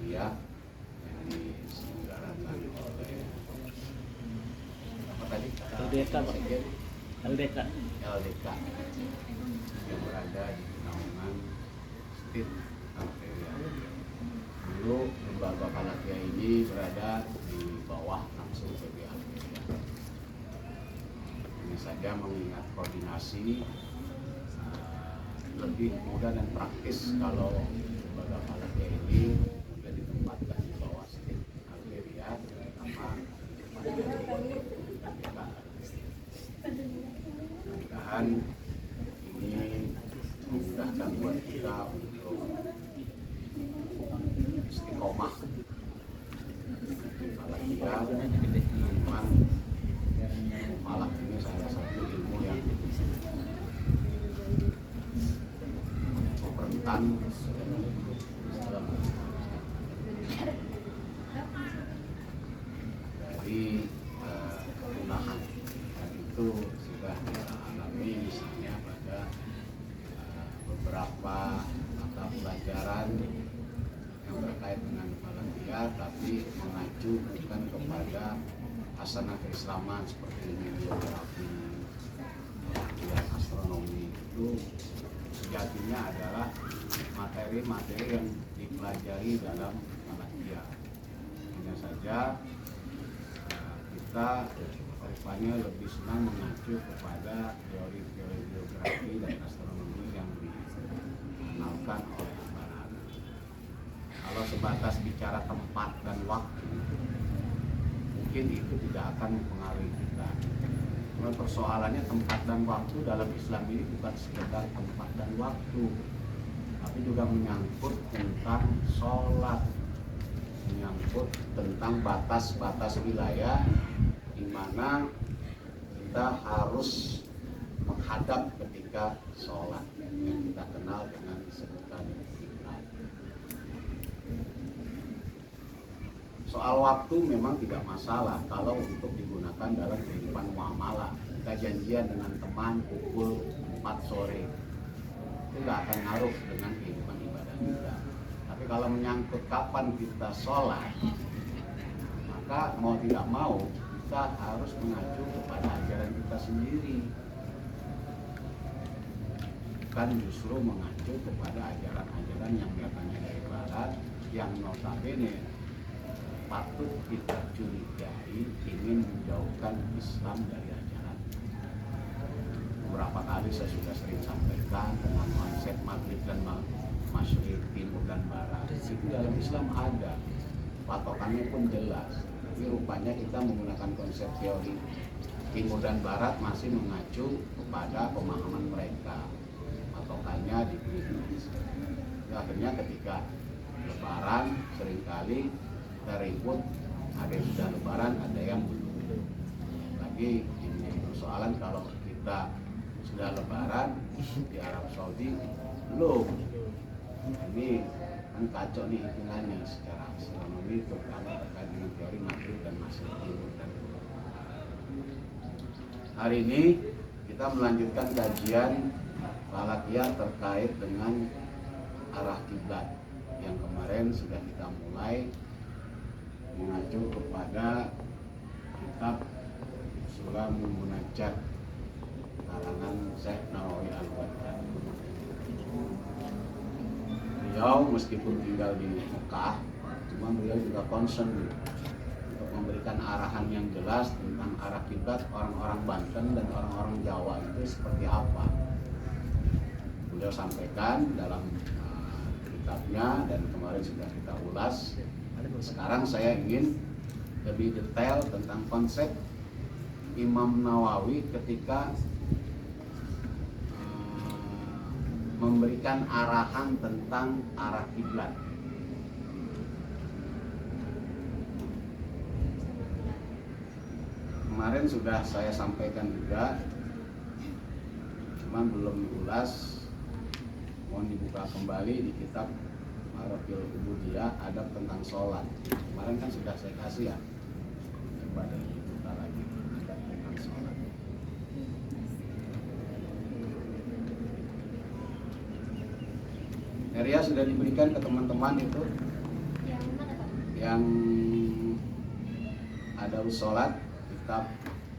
falakiyah yang diselenggarakan oleh apa tadi? LDK Pak. LDK yang berada di naungan Stit Algeria. Dulu lembaga falakiyah ini berada di bawah langsung PB Algeria. Ini saja mengingat koordinasi lebih mudah dan praktis kalau lembaga falakiyah ini sudah ditempatkan di bawah Stit Algeria, terutama mudah-mudahan ini memudahkan buat kita untuk istiqomah falakiyah. Memang falak ini salah satu ilmu yang rentan dari kepunahan, dan itu sudah kita alami misalnya pada beberapa mata pelajaran yang terkait dengan falakiyah tapi mengacu bukan kepada hasanah keislaman seperti geografi dan astronomi. Itu sejatinya adalah materi-materi yang dipelajari dalam falakiyah. Hanya saja kita rupanya lebih senang mengacu kepada teori-teori geografi dan astronomi yang dikenalkan oleh barat. Kalau sebatas bicara tempat dan waktu, mungkin itu tidak akan mempengaruhi kita. Cuma persoalannya tempat dan waktu dalam Islam ini bukan sekedar tempat dan waktu, tapi juga menyangkut tentang sholat, menyangkut tentang batas-batas wilayah di mana kita harus menghadap ketika sholat yang kita kenal dengan sebutan kiblat. Soal waktu memang tidak masalah kalau untuk digunakan dalam kehidupan muamalah. Kita janjian dengan teman pukul 4 sore, itu nggak akan ngaruh dengan kehidupan ibadah kita. Tapi kalau menyangkut kapan kita sholat, maka mau tidak mau kita harus mengacu kepada ajaran kita sendiri, bukan justru mengacu kepada ajaran-ajaran yang datangnya dari barat yang notabene patut kita curigai ingin menjauhkan Islam dari ajaran. Beberapa kali saya sudah sering sampaikan tentang konsep maghrib dan masyriq, timur dan barat. Itu dalam Islam ada, patokannya pun jelas. Tapi rupanya kita menggunakan konsep teori timur dan barat masih mengacu kepada pemahaman mereka. Patokannya di Indonesia. Akhirnya ketika Lebaran seringkali kita ribut, ada yang sudah Lebaran, ada yang belum. Lagi ini persoalan kalau kita sudah Lebaran di Arab Saudi belum. Ini kan kacau nih hitungannya secara astronomi, terutama terkait dengan teori maghrib dan masyriq timur dan barat. Hari ini kita melanjutkan kajian falakiyah terkait dengan arah kiblat yang kemarin sudah kita mulai mengacu kepada kitab Sulamul Munajjat karangan Syekh Nawawi Al-Baghdadi. Beliau meskipun tinggal di Mekah, cuma beliau juga concern untuk memberikan arahan yang jelas tentang arah kiblat orang-orang Banten dan orang-orang Jawa itu seperti apa. Beliau sampaikan dalam kitabnya dan kemarin sudah kita ulas. Sekarang saya ingin lebih detail tentang konsep Imam Nawawi ketika memberikan arahan tentang arah kiblat. Kemarin sudah saya sampaikan juga, cuma belum diulas. Mohon dibuka kembali di kitab Marokil Ubudiyah, adab tentang sholat. Kemarin kan sudah saya kasih ya, coba dibuka lagi adab tentang sholat. Area sudah diberikan ke teman-teman itu. Yang yang ada usolat kitab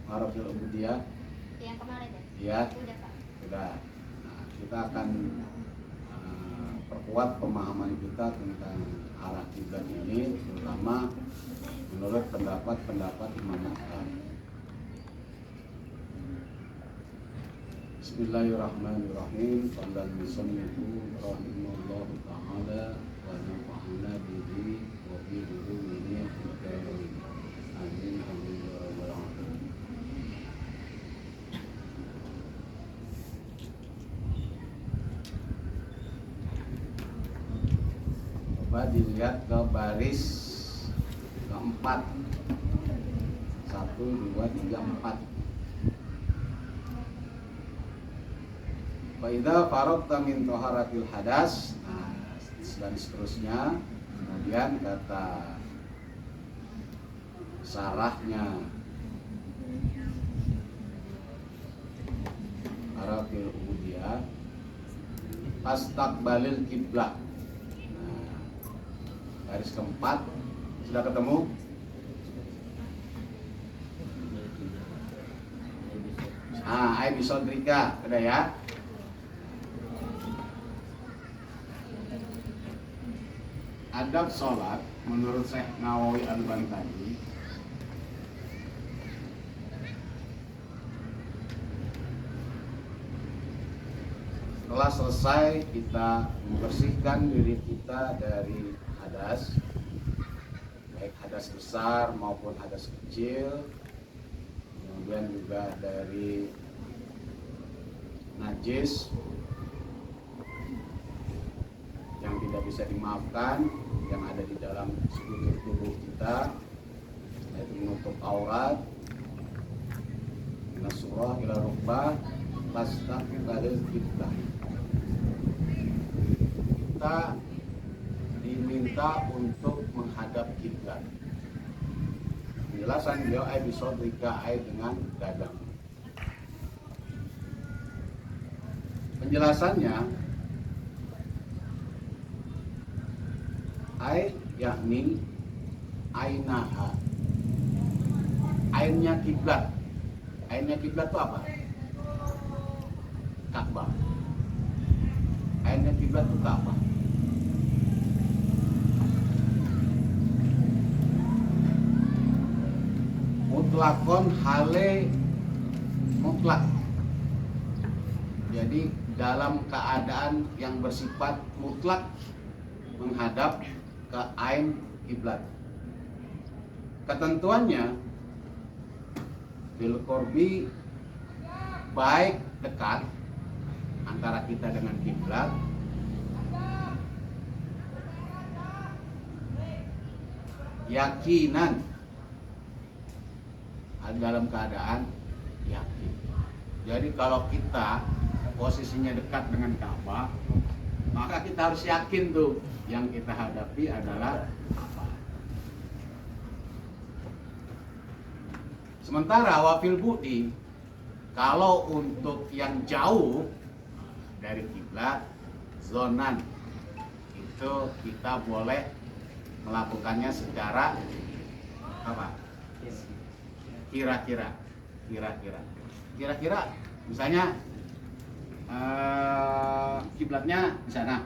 Marofil Ubudiyah Yang kemarin ya Udah Pak. sudah. Nah, kita akan perkuat pemahaman kita tentang arah kiblat ini, terutama menurut pendapat Imam Ahmad. Bismillahirrahmanirrahim. Qala al-musannifu rahimahullahu ta'ala wa nafa'ana bihi wa bi ulumihi fid dharain. Amin amin ya rabbal alamin. Coba dilihat ke baris keempat. 1, 2, 3, 4. Faidah faragta min taharatil hadas. Nah, dan seterusnya. Kemudian kata sarahnya Marofil Ubudiyah, fastaqbalil kiblah. Nah, baris keempat sudah ketemu. Ai bisodrika, udah ya. Adab sholat menurut Syekh Nawawi Albani tadi setelah selesai kita membersihkan diri kita dari hadas, baik hadas besar maupun hadas kecil, kemudian juga dari najis yang tidak bisa dimaafkan yang ada di dalam sekujur tubuh kita, yaitu menutup aurat, nasurah ila rukbah, fastaqbalil kiblah. Kita diminta untuk menghadap kiblat. Penjelasan beliau ai bisodrika ai dengan dadam. Penjelasannya ai yakni ainaha, ainnya kiblat. Ainnya kiblat itu apa? Ka'bah. Ainnya kiblat itu Ka'bah. Mutlakon hale mutlak. Jadi dalam keadaan yang bersifat mutlak menghadap ke ain kiblat. Ketentuannya bil qurbi, baik dekat antara kita dengan kiblat, yakinan dalam keadaan yakin. Jadi kalau kita posisinya dekat dengan Ka'bah, maka kita harus yakin tuh yang kita hadapi adalah apa. Sementara wafil bu'di, kalau untuk yang jauh dari kiblat, zonan, itu kita boleh melakukannya secara apa? Kira-kira, misalnya kiblatnya di sana.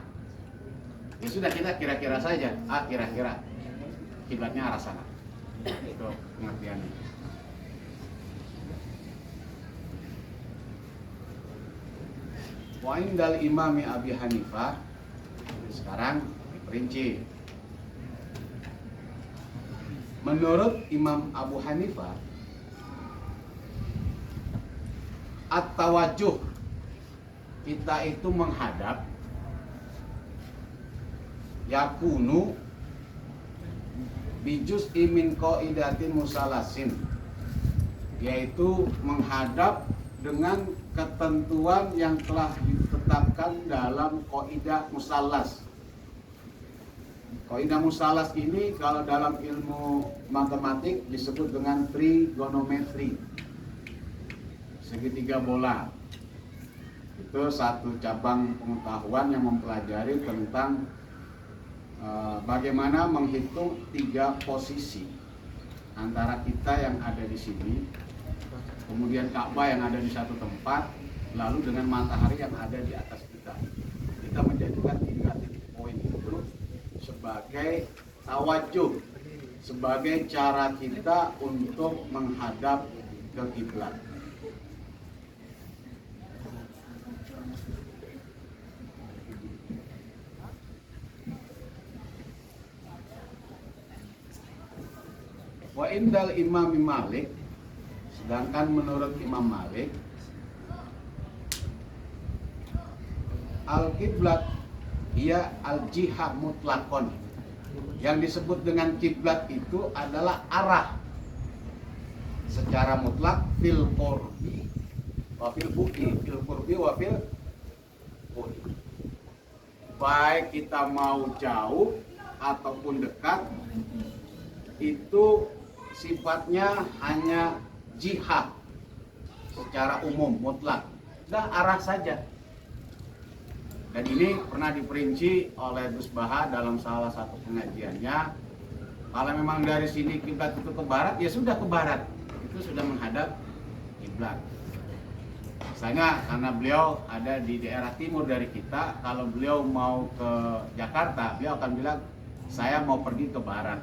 Ya sudah, kita kira-kira saja. Kira-kira kiblatnya arah sana. Itu pengertiannya. Wa indal imami Abi Hanifah, sekarang diperinci. Menurut Imam Abu Hanifah, at-tawajuh, kita itu menghadap, yakunu bijus imin qaidatin musalasin, yaitu menghadap dengan ketentuan yang telah ditetapkan dalam kaidah musallas. Kaidah musallas ini kalau dalam ilmu matematik disebut dengan trigonometri, segitiga bola. Itu satu cabang pengetahuan yang mempelajari tentang bagaimana menghitung 3 posisi antara kita yang ada di sini, kemudian Ka'bah yang ada di satu tempat, lalu dengan matahari yang ada di atas kita. Kita menjadikan 3 titik poin itu sebagai tawajuh, sebagai cara kita untuk menghadap ke kiblat. Wa indal Imam Malik, sedangkan menurut Imam Malik, al-kiblat ia al-jihah mutlakon. Yang disebut dengan kiblat itu adalah arah secara mutlak fil qurbi wa fil bu'i, fil qurbi wa fil bu'i. Baik kita mau jauh ataupun dekat, itu sifatnya hanya jihad secara umum mutlak, dan arah saja. Dan ini pernah diperinci oleh Gus Baha dalam salah satu pengajiannya. Kalau memang dari sini kiblat itu ke barat, ya sudah ke barat, itu sudah menghadap kiblat. Misalnya karena beliau ada di daerah timur dari kita, kalau beliau mau ke Jakarta, beliau akan bilang saya mau pergi ke barat.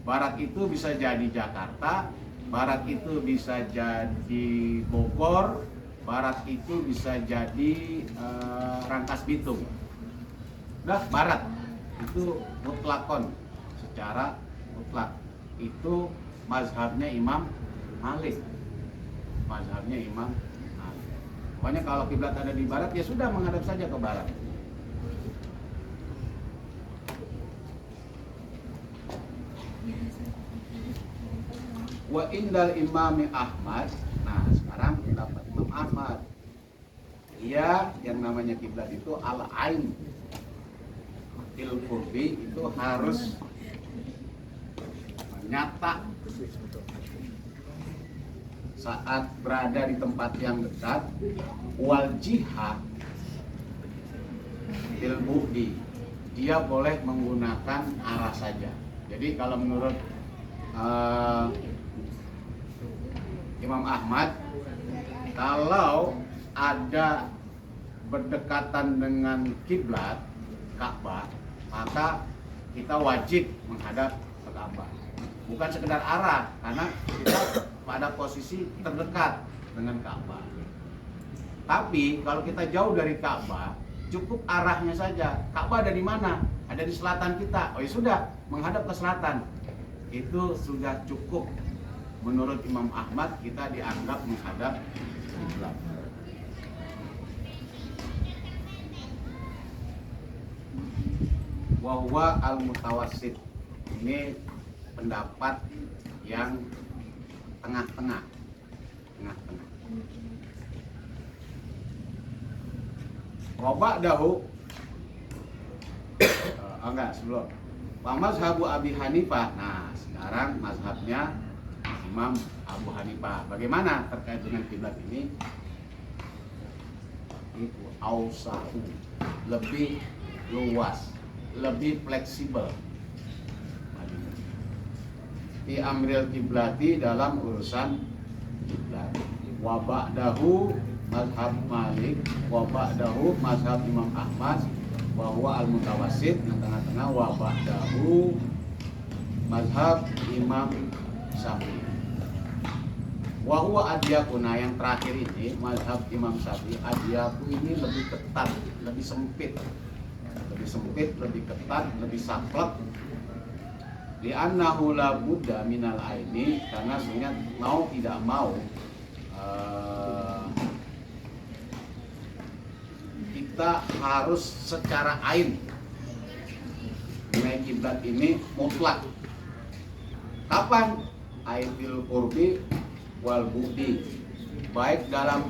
Barat itu bisa jadi Jakarta, barat itu bisa jadi Bogor, barat itu bisa jadi Rangkas Bitung. Nah, barat itu mutlakon, secara mutlak. Itu mazhabnya Imam Malik. Mazhabnya Imam Malik. Pokoknya kalau kiblat ada di barat, ya sudah menghadap saja ke barat. Wa indal Imam Ahmad. Nah, sekarang pendapat Imam Ahmad. Ia yang namanya kiblat itu al-ain fil qurbi, itu harus nyata saat berada di tempat yang dekat, wal jihad fil bu'di, dia boleh menggunakan arah saja. Jadi kalau menurut Imam Ahmad, kalau ada berdekatan dengan kiblat Ka'bah, maka kita wajib menghadap ke Ka'bah. Bukan sekedar arah, karena kita pada posisi terdekat dengan Ka'bah. Tapi kalau kita jauh dari Ka'bah, cukup arahnya saja. Ka'bah ada di mana? Ada di selatan kita. Oh ya sudah, menghadap ke selatan. Itu sudah cukup. Menurut Imam Ahmad, kita dianggap menghadap kiblat. Wa huwa al-mutawassit. Ini pendapat yang tengah-tengah. Tengah-tengah. Wa ba'dahu enggak, sebelum. Wa mazhabu Abi Hanifah. Nah, sekarang mazhabnya Imam Abu Hanifah. Bagaimana terkait dengan kiblat ini? Itu ausahu, lebih luas, lebih fleksibel. Di amril kiblati, dalam urusan kiblat. Wa ba'dahu mazhab Malik, wa ba'dahu mazhab Imam Ahmad, wa huwa al-mutawassit, tengah-tengah. Wa ba'dahu mazhab Imam Syafi'i. Wa huwa adyakuna, yang terakhir ini mazhab Imam Syafi'i. Adyaku ini lebih ketat, lebih sempit. Lebih sempit, lebih ketat, lebih saklek. Li'annahu la budda minal aini, karena sebenarnya mau tidak mau kita harus secara ain mengenai kiblat ini mutlak. Kapan? Ain fil qurbi wal bu'di, baik dalam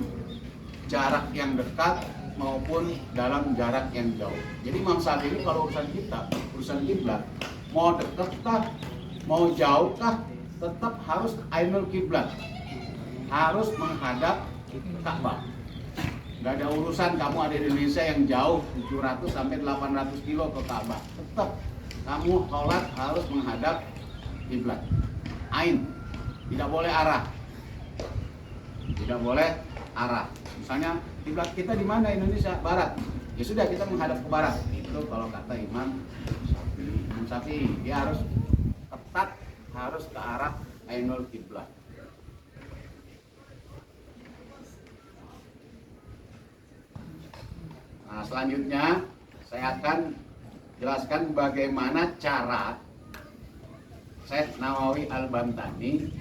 jarak yang dekat maupun dalam jarak yang jauh. Jadi Imam Syafi'i ini kalau urusan kita, urusan kiblat, mau dekat kah, mau jauh kah, tetap harus ainul kiblat, harus menghadap Ka'bah. Gak ada urusan kamu ada di Indonesia yang jauh 700 sampai 800 kilo ke Ka'bah, tetap kamu sholat harus menghadap kiblat. Ain, tidak boleh arah. Tidak boleh arah. Misalnya kiblat kita di mana? Indonesia barat. Ya sudah, kita menghadap ke barat. Itu kalau kata Imam Syafi'i, dia harus tepat, harus ke arah ainul kiblat. Nah, selanjutnya saya akan jelaskan bagaimana cara Syekh Nawawi Al-Bantani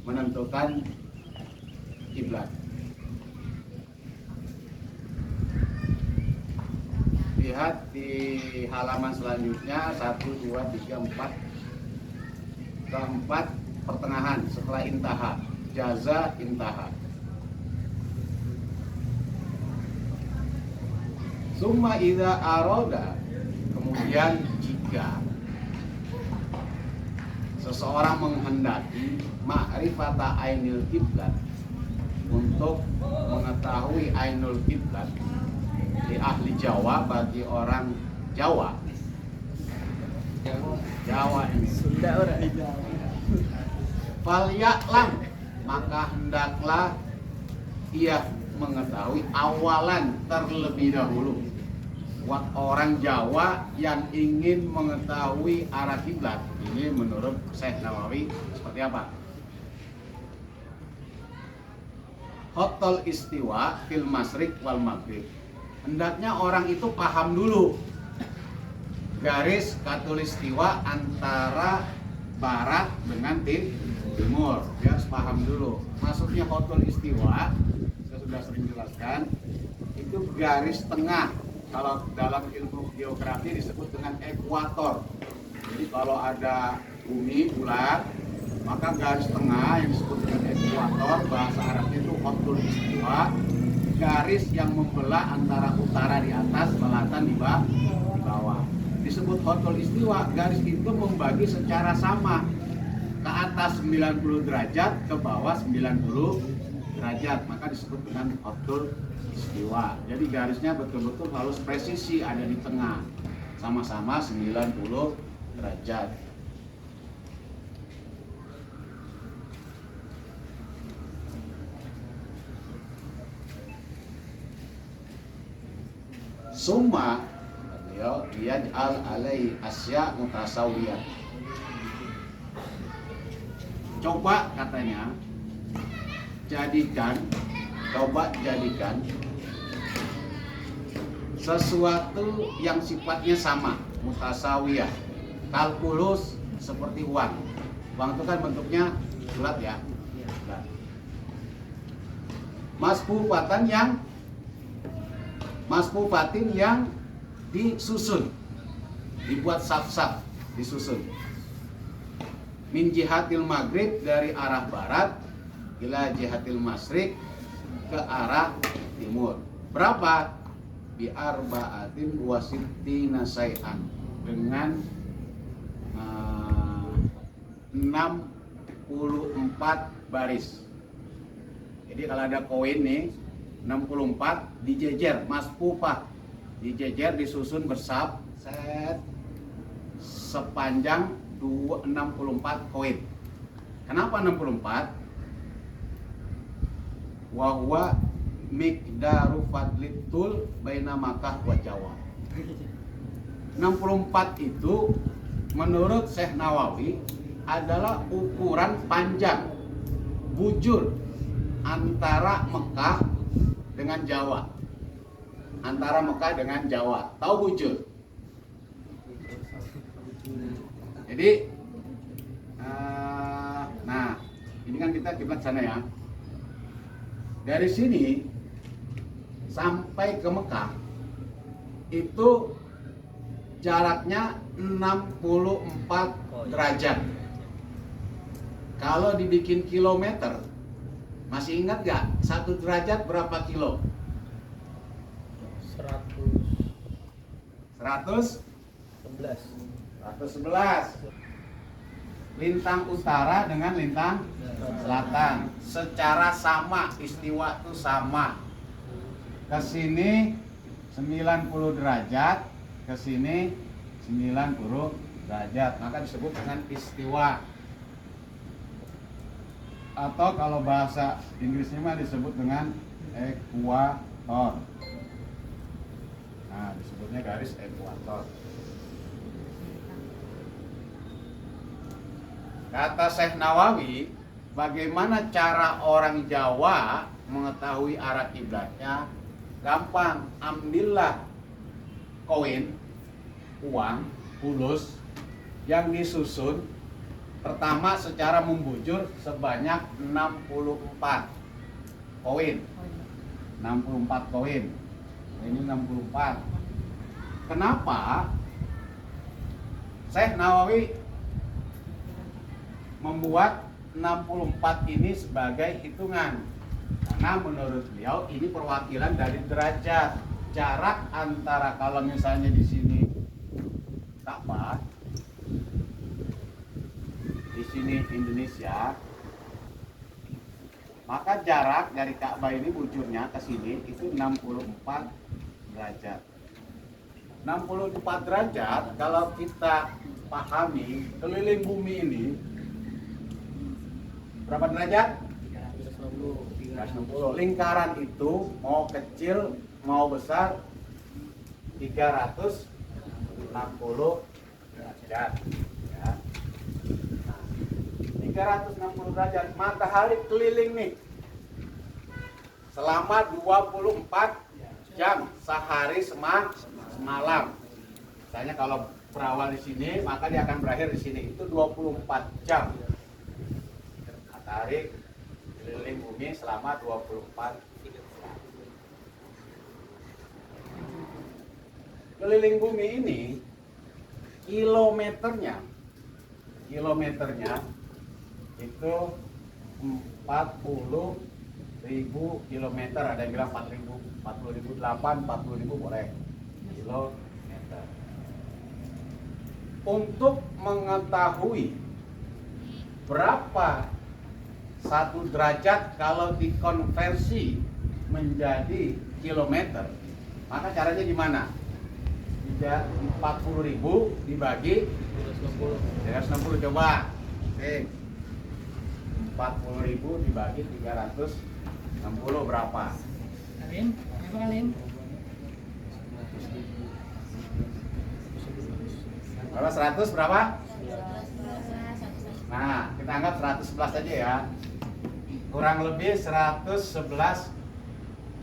menentukan kiblat. Lihat di halaman selanjutnya 1, 2, 3, 4. Keempat pertengahan setelah intaha, jaza intaha. Summa idza aroda, kemudian jika seseorang menghendaki ma'rifata ainul kiblat, untuk mengetahui ainul kiblat di ahli Jawa, bagi orang Jawa ini Sunda orang. fal ya'lam, maka hendaklah ia mengetahui awalan terlebih dahulu. Orang Jawa yang ingin mengetahui arah kiblat, ini menurut Syekh Nawawi seperti apa? Khotol istiwa fil masrik wal maghrib. Hendaknya orang itu paham dulu garis khatulistiwa antara barat dengan timur. Dia harus paham dulu. Maksudnya khotol istiwa, saya sudah sering jelaskan, itu garis tengah. Kalau dalam ilmu geografi disebut dengan ekuator. Jadi kalau ada bumi bulat, maka garis tengah yang disebut dengan ekuator, bahasa Arabnya itu khotol istiwa, garis yang membelah antara utara di atas, selatan di bawah. Disebut khotol istiwa, garis itu membagi secara sama, ke atas 90 derajat, ke bawah 90 derajat, maka disebut dengan khotol istiwa. Jadi garisnya betul-betul harus presisi, ada di tengah, sama-sama 90 derajat. Summa beliau yaj'al alai asya mutasawiyah. Coba katanya coba jadikan sesuatu yang sifatnya sama, mutasawiyah. Kalkulus seperti uang. Uang itu kan bentuknya bulat ya. Bulat. Masfufatin yang disusun, dibuat saf-saf, disusun. Min jihatil maghrib, dari arah barat, ila jihatil masrik, ke arah timur. Berapa? Bi arba'atin wasittina say'an, dengan 64 baris. Jadi kalau ada koin nih 64 dijejer, masfufah, dijejer, disusun bersaf set sepanjang 64 koin. Kenapa 64? Wahwa miqdaru fadlitul baina Makkah wa Jawa. 64 itu menurut Syekh Nawawi adalah ukuran panjang bujur antara Mekah dengan Jawa. Antara Mekah dengan Jawa. Tahu bujur? Jadi nah, ini kan kita kiblat sana ya. Dari sini sampai ke Mekah itu jaraknya 64 derajat. Kalau dibikin kilometer, masih ingat gak? 1 derajat berapa kilo? 111. Lintang utara dengan lintang selatan secara sama, istiwa itu sama. Ke sini 90 derajat, ke sini 90 derajat, maka disebut dengan istiwa. Atau kalau bahasa Inggrisnya mah disebut dengan ekuator. Nah, disebutnya garis ekuator. Kata Syekh Nawawi, bagaimana cara orang Jawa mengetahui arah kiblatnya? Gampang, ambillah koin, uang, fulus yang disusun pertama secara membujur sebanyak 64 koin. 64 koin. Ini 64. Kenapa Syekh Nawawi membuat 64 ini sebagai hitungan? Karena menurut beliau ini perwakilan dari derajat. Jarak antara, kalau misalnya di sini Ka'bah, di sini Indonesia, maka jarak dari Ka'bah ini bujurnya ke sini itu 64 derajat. 64 derajat kalau kita pahami, keliling bumi ini berapa derajat? 360. Lingkaran itu mau kecil mau besar 360 derajat ya. Nah, 360 derajat, matahari keliling nih selama 24 jam sehari semalam. Misalnya kalau berawal di sini maka dia akan berakhir di sini, itu 24 jam. Matahari keliling bumi selama 24 jam. Keliling bumi ini kilometernya itu 40.000 kilometer, ada yang bilang 40.008, 40.000 boleh kilometer. Untuk mengetahui berapa 1 derajat kalau dikonversi menjadi kilometer, maka caranya gimana? 40.000 dibagi 360, coba. Oke. 40.000 dibagi 360 berapa? Alim, apa Alim? Berapa? 100 berapa? Nah, kita anggap 111 aja ya. Kurang lebih 111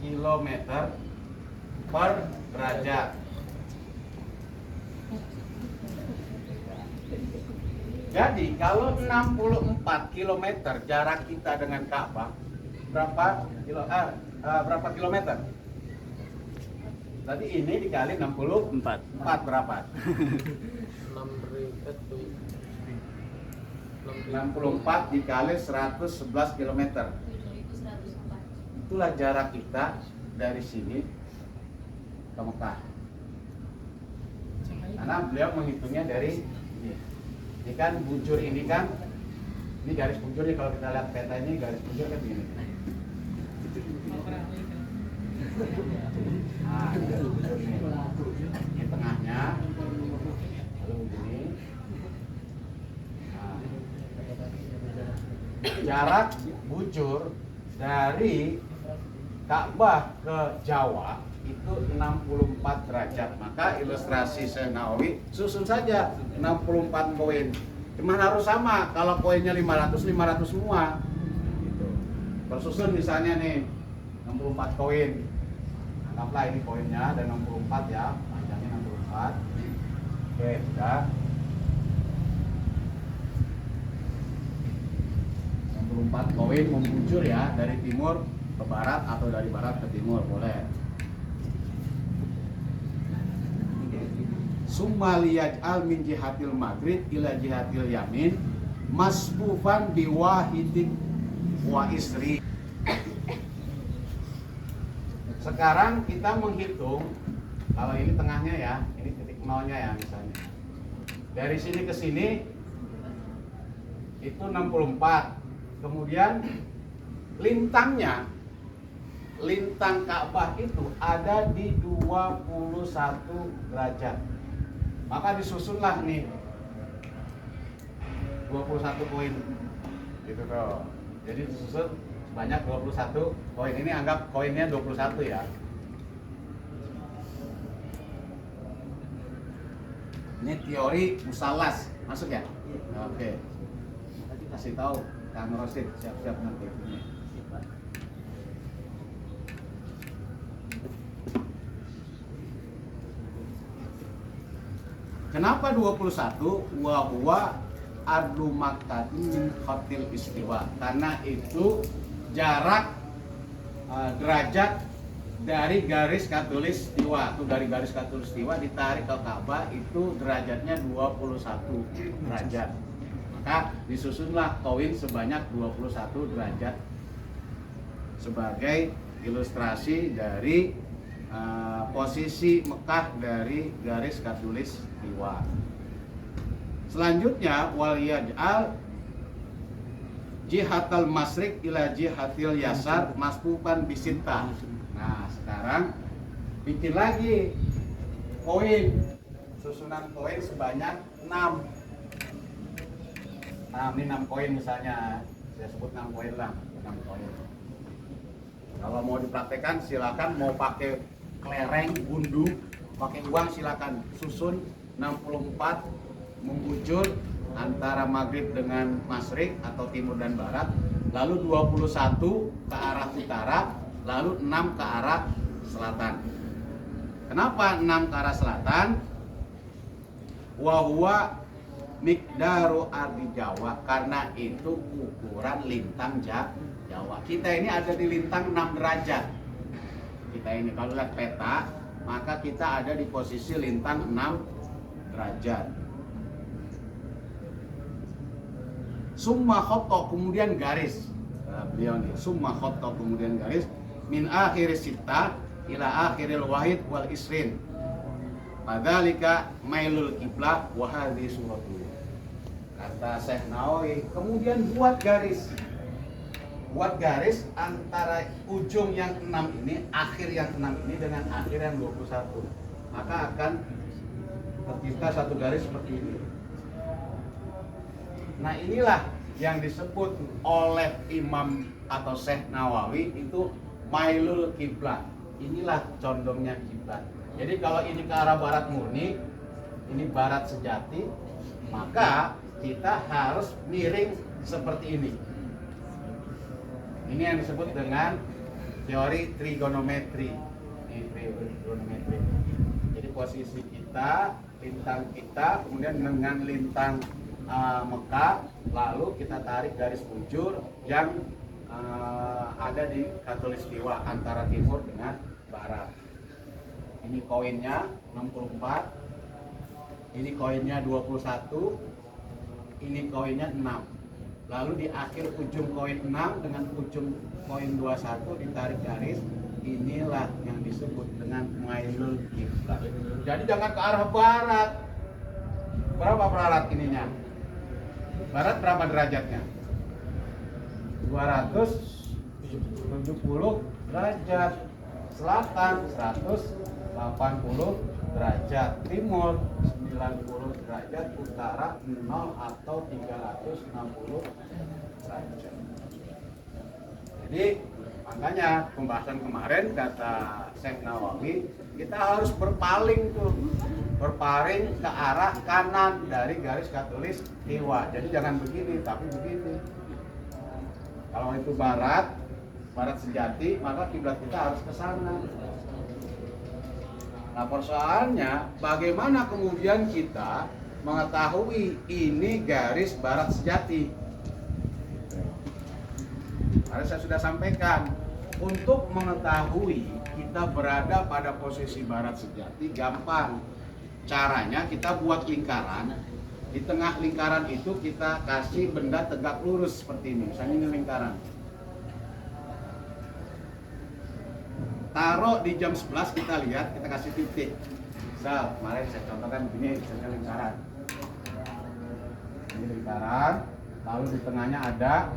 kilometer per derajat. Jadi kalau 64 km jarak kita dengan Ka'bah, berapa kilometer? Tadi ini dikali 64 berapa? 64 dikali 111 km. Itulah jarak kita dari sini ke Mekah. Karena beliau menghitungnya dari ini kan bujur, ini kan ini garis bujurnya, kalau kita lihat peta ini garis bujur kan begini. Nah, garis bujur ini tengahnya, lalu begini. Nah, jarak bujur dari Ka'bah ke Jawa itu 64 derajat. Maka ilustrasi Syekh Nawawi susun saja 64 koin. Cuma harus sama, kalau koinnya 500 semua gitu. Tersusun misalnya nih 64 koin. Anggaplah ini koinnya ada 64 ya, panjangnya 64. Oke, sudah. 64 koin membujur ya, dari timur ke barat atau dari barat ke timur, boleh. Summa liyaj'al min jihatil maghrib ila jihatil yamin masbufan biwahidin wa isri. Sekarang kita menghitung, kalau ini tengahnya ya, ini titik nolnya ya misalnya. Dari sini ke sini itu 64. Kemudian lintang Ka'bah itu ada di 21 derajat. Maka disusunlah nih 21 koin gitu tuh. Jadi disusun sebanyak 21 koin. Ini anggap koinnya 21 ya. Ini teori musalas, masuk ya? Oke. Tadi kasih tahu Kang Rosid, siap-siap nanti. Kenapa 21? Wa huwa ardu makkatin min khatil istiwa. Karena itu jarak derajat dari garis khatulistiwa. Itu dari garis khatulistiwa ditarik ke Ka'bah itu derajatnya 21 derajat. Maka disusunlah koin sebanyak 21 derajat sebagai ilustrasi dari posisi Mekah dari garis khatulistiwa. Selanjutnya wal yaj'al jihatal masrik ila jihatil yasar masbukan bisinta. Nah, sekarang bikin lagi koin, susunan koin sebanyak 6. Nah, ini 6 koin misalnya. Saya sebut 6 koin lah, 6 koin. Kalau mau dipraktekkan silakan, mau pakai kelereng, gundu, pakai uang silakan. Susun 64 membujur antara maghrib dengan masyrik atau timur dan barat, lalu 21 ke arah utara, lalu 6 ke arah selatan. Kenapa 6 ke arah selatan? Wa huwa miqdaru ardi Jawa, karena itu ukuran lintang Jawa. Kita ini ada di lintang 6 derajat. Kita ini kalau lihat peta, maka kita ada di posisi lintang 6 derajat. Summa khoto, kemudian garis. Nah, beliau nih, summa khoto, kemudian garis min akhir sita ila akhiril wahid wal isrin. Padhalika mailul kiblah wa hadhi suratu. Kata Syekh Nawawi, kemudian buat garis. Buat garis antara ujung yang 6 ini, akhir yang 6 ini dengan akhir yang 21. Maka akan tercipta satu garis seperti ini. Nah, inilah yang disebut oleh Imam atau Syekh Nawawi itu mailul kiblat. Inilah condongnya kiblat. Jadi kalau ini ke arah barat murni, ini barat sejati, maka kita harus miring seperti ini. Ini yang disebut dengan teori trigonometri. Ini trigonometri. Jadi posisi kita, lintang kita, kemudian dengan lintang Mekah, lalu kita tarik garis bujur yang ada di khatulistiwa antara timur dengan barat. Ini koinnya 64, ini koinnya 21, ini koinnya 6. Lalu di akhir ujung koin 6 dengan ujung koin 21 ditarik garis. Inilah yang disebut dengan mailul kiblat. Jadi jangan ke arah barat. Berapa barat ininya? Barat berapa derajatnya? 270 derajat. Selatan 180 derajat. Timur 90 derajat. Utara 0 atau 360 derajat. Jadi makanya pembahasan kemarin kata Syekh Nawawi, kita harus berpaling tuh, berpaling ke arah kanan dari garis khatulistiwa. Jadi jangan begini, tapi begini. Kalau itu barat sejati, maka kiblat kita harus ke sana. Nah, persoalannya bagaimana kemudian kita mengetahui ini garis barat sejati? Karena saya sudah sampaikan, untuk mengetahui kita berada pada posisi barat sejati gampang. Caranya kita buat lingkaran. Di tengah lingkaran itu kita kasih benda tegak lurus seperti ini. Misalnya ini lingkaran. Taruh di jam 11 kita lihat, kita kasih titik. Misal, kemarin saya contohkan begini, misalnya lingkaran. Ini lingkaran, lalu di tengahnya ada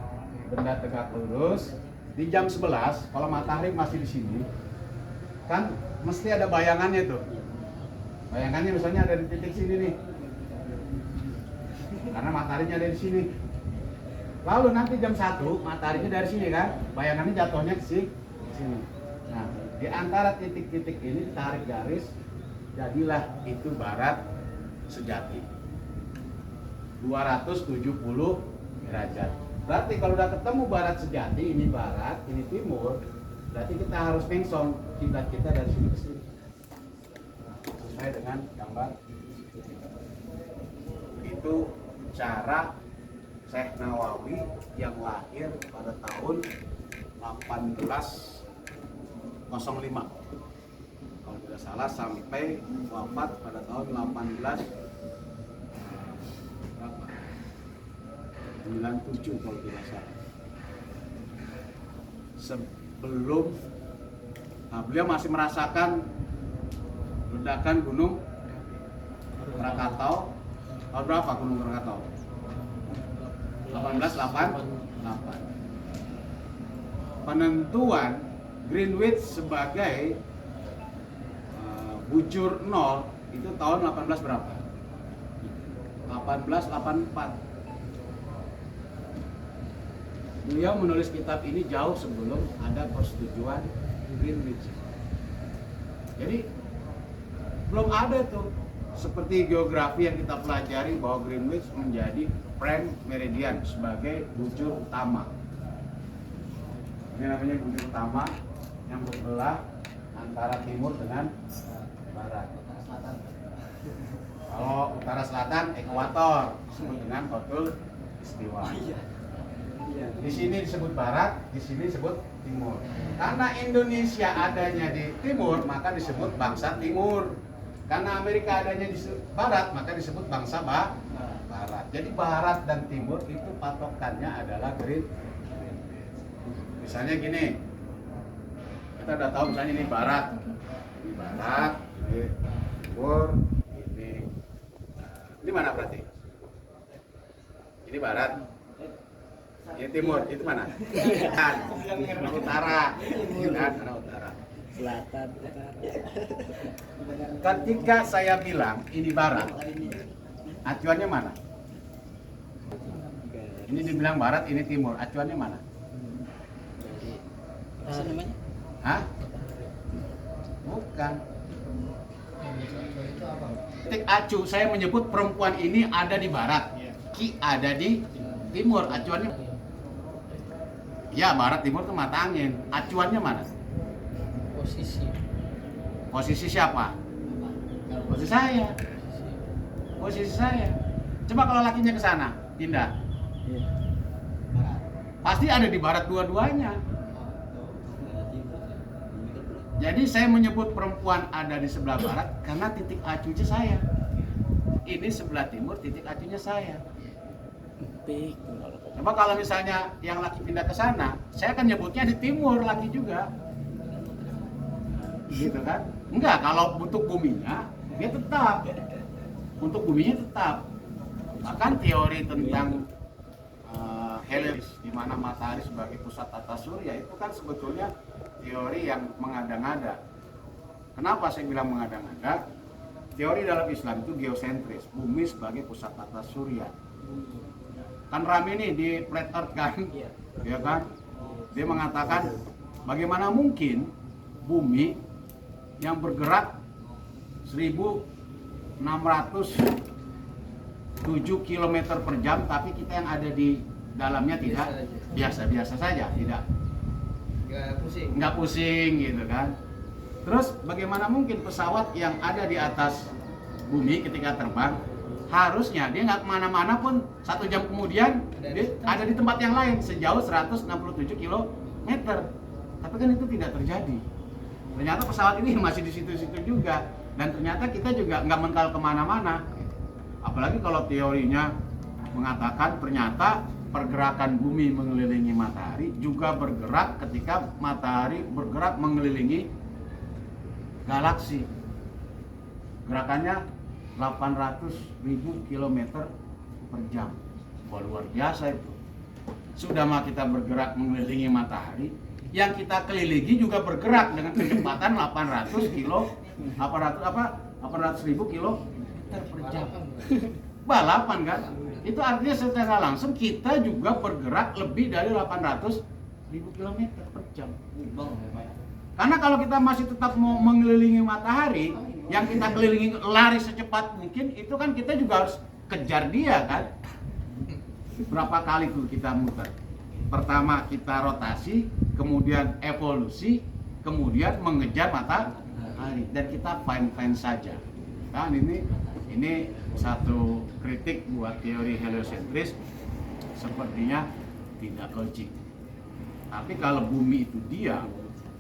benda tegak lurus. Di jam 11, kalau matahari masih di sini, kan mesti ada bayangannya tuh. Bayangkan nih misalnya ada di titik sini nih. Karena mataharinya ada di sini. Lalu nanti jam 1 mataharinya dari sini kan. Bayangannya jatuhnya ke sini. Nah, di antara titik-titik ini tarik garis, jadilah itu barat sejati. 270 derajat. Berarti kalau udah ketemu barat sejati, ini barat, ini timur, berarti kita harus mengsong kiblat kita dari sini ke sini. Sesuai dengan gambar. Itu cara Syekh Nawawi yang lahir pada tahun 1805. Kalau tidak salah sampai wafat pada tahun 97 kalau tidak salah. Sebelum beliau masih merasakan ledakan Gunung Krakatau. Tahun berapa Gunung Krakatau? 1888. Penentuan Greenwich sebagai bujur nol itu tahun 18 berapa? 1884. Beliau menulis kitab ini jauh sebelum ada persetujuan Greenwich. Jadi belum ada tuh seperti geografi yang kita pelajari bahwa Greenwich menjadi prime meridian sebagai bujur utama. Ini namanya bujur utama yang berbelah antara timur dengan barat. Kalau utara selatan ekuator disebut dengan Khatul Istiwa. Di sini disebut barat, di sini disebut timur. Karena Indonesia adanya di timur, maka disebut bangsa timur. Karena Amerika adanya di barat, maka disebut bangsa barat. Jadi barat dan timur itu patokannya adalah Greenwich. Misalnya gini, kita udah tahu misalnya ini barat, ini timur, ini mana berarti? Ini barat, ini timur, itu mana? Utara, mana utara? Selatan, utara. Ketika saya bilang ini barat, acuannya mana? Ini dibilang barat, ini timur, acuannya mana? Apa namanya? Hah? Bukan. Titik acu, saya menyebut perempuan ini ada di barat, Ki ada di timur, acuannya. Ya, barat timur itu mata angin. Acuannya mana? Posisi. Posisi siapa? Posisi saya. Posisi saya. Coba kalau lakinya ke sana, pindah. Pasti ada di barat dua-duanya. Jadi saya menyebut perempuan ada di sebelah barat karena titik acunya saya. Ini sebelah timur, titik acunya saya. Coba kalau misalnya yang laki pindah ke sana, saya akan nyebutnya di timur laki juga. Gitu kan? Enggak, kalau untuk buminya dia tetap. Untuk buminya tetap. Bahkan teori tentang helios di mana matahari sebagai pusat tata surya itu kan sebetulnya teori yang mengada-ngada. Kenapa saya bilang mengada-ngada? Teori dalam Islam itu geosentris, bumi sebagai pusat tata surya. Kan rame nih di flat earth kan, ya kan? Dia mengatakan bagaimana mungkin bumi yang bergerak 1607 km per jam, tapi kita yang ada di dalamnya tidak biasa-biasa saja, tidak nggak pusing gitu kan. Terus bagaimana mungkin pesawat yang ada di atas bumi ketika terbang harusnya dia nggak kemana-mana pun 1 jam kemudian dia ada di tempat yang lain sejauh 167 km, tapi kan itu tidak terjadi. Ternyata pesawat ini masih di situ-situ juga, dan ternyata kita juga nggak mental kemana-mana. Apalagi kalau teorinya mengatakan ternyata pergerakan bumi mengelilingi matahari juga bergerak ketika matahari bergerak mengelilingi galaksi. Gerakannya 800.000 km per jam. Wah, luar biasa itu. Sudah mah kita bergerak mengelilingi matahari, yang kita kelilingi juga bergerak dengan kecepatan 800 800.000 kilometer per jam. Balapan kan? Itu artinya secara langsung kita juga bergerak lebih dari 800.000 kilometer per jam. Karena kalau kita masih tetap mau mengelilingi matahari, yang kita kelilingi lari secepat mungkin, itu kan kita juga harus kejar dia kan. Berapa kali tuh kita muter? Pertama kita rotasi, kemudian evolusi, kemudian mengejar matahari, dan kita fine-fine saja. Kan ini satu kritik buat teori heliosentris, sepertinya tidak logik. Tapi kalau bumi itu diam,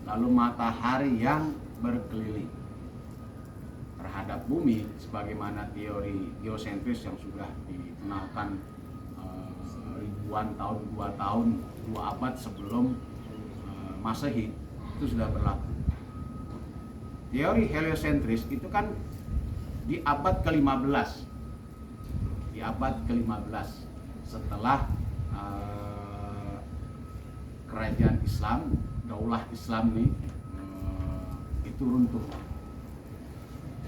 lalu matahari yang berkeliling terhadap bumi, sebagaimana teori geosentris yang sudah dikenalkan ribuan tahun, 2 abad sebelum Masehi, itu sudah berlaku. Teori heliosentris itu kan di abad ke-15, setelah kerajaan Islam, daulah Islam nih itu runtuh,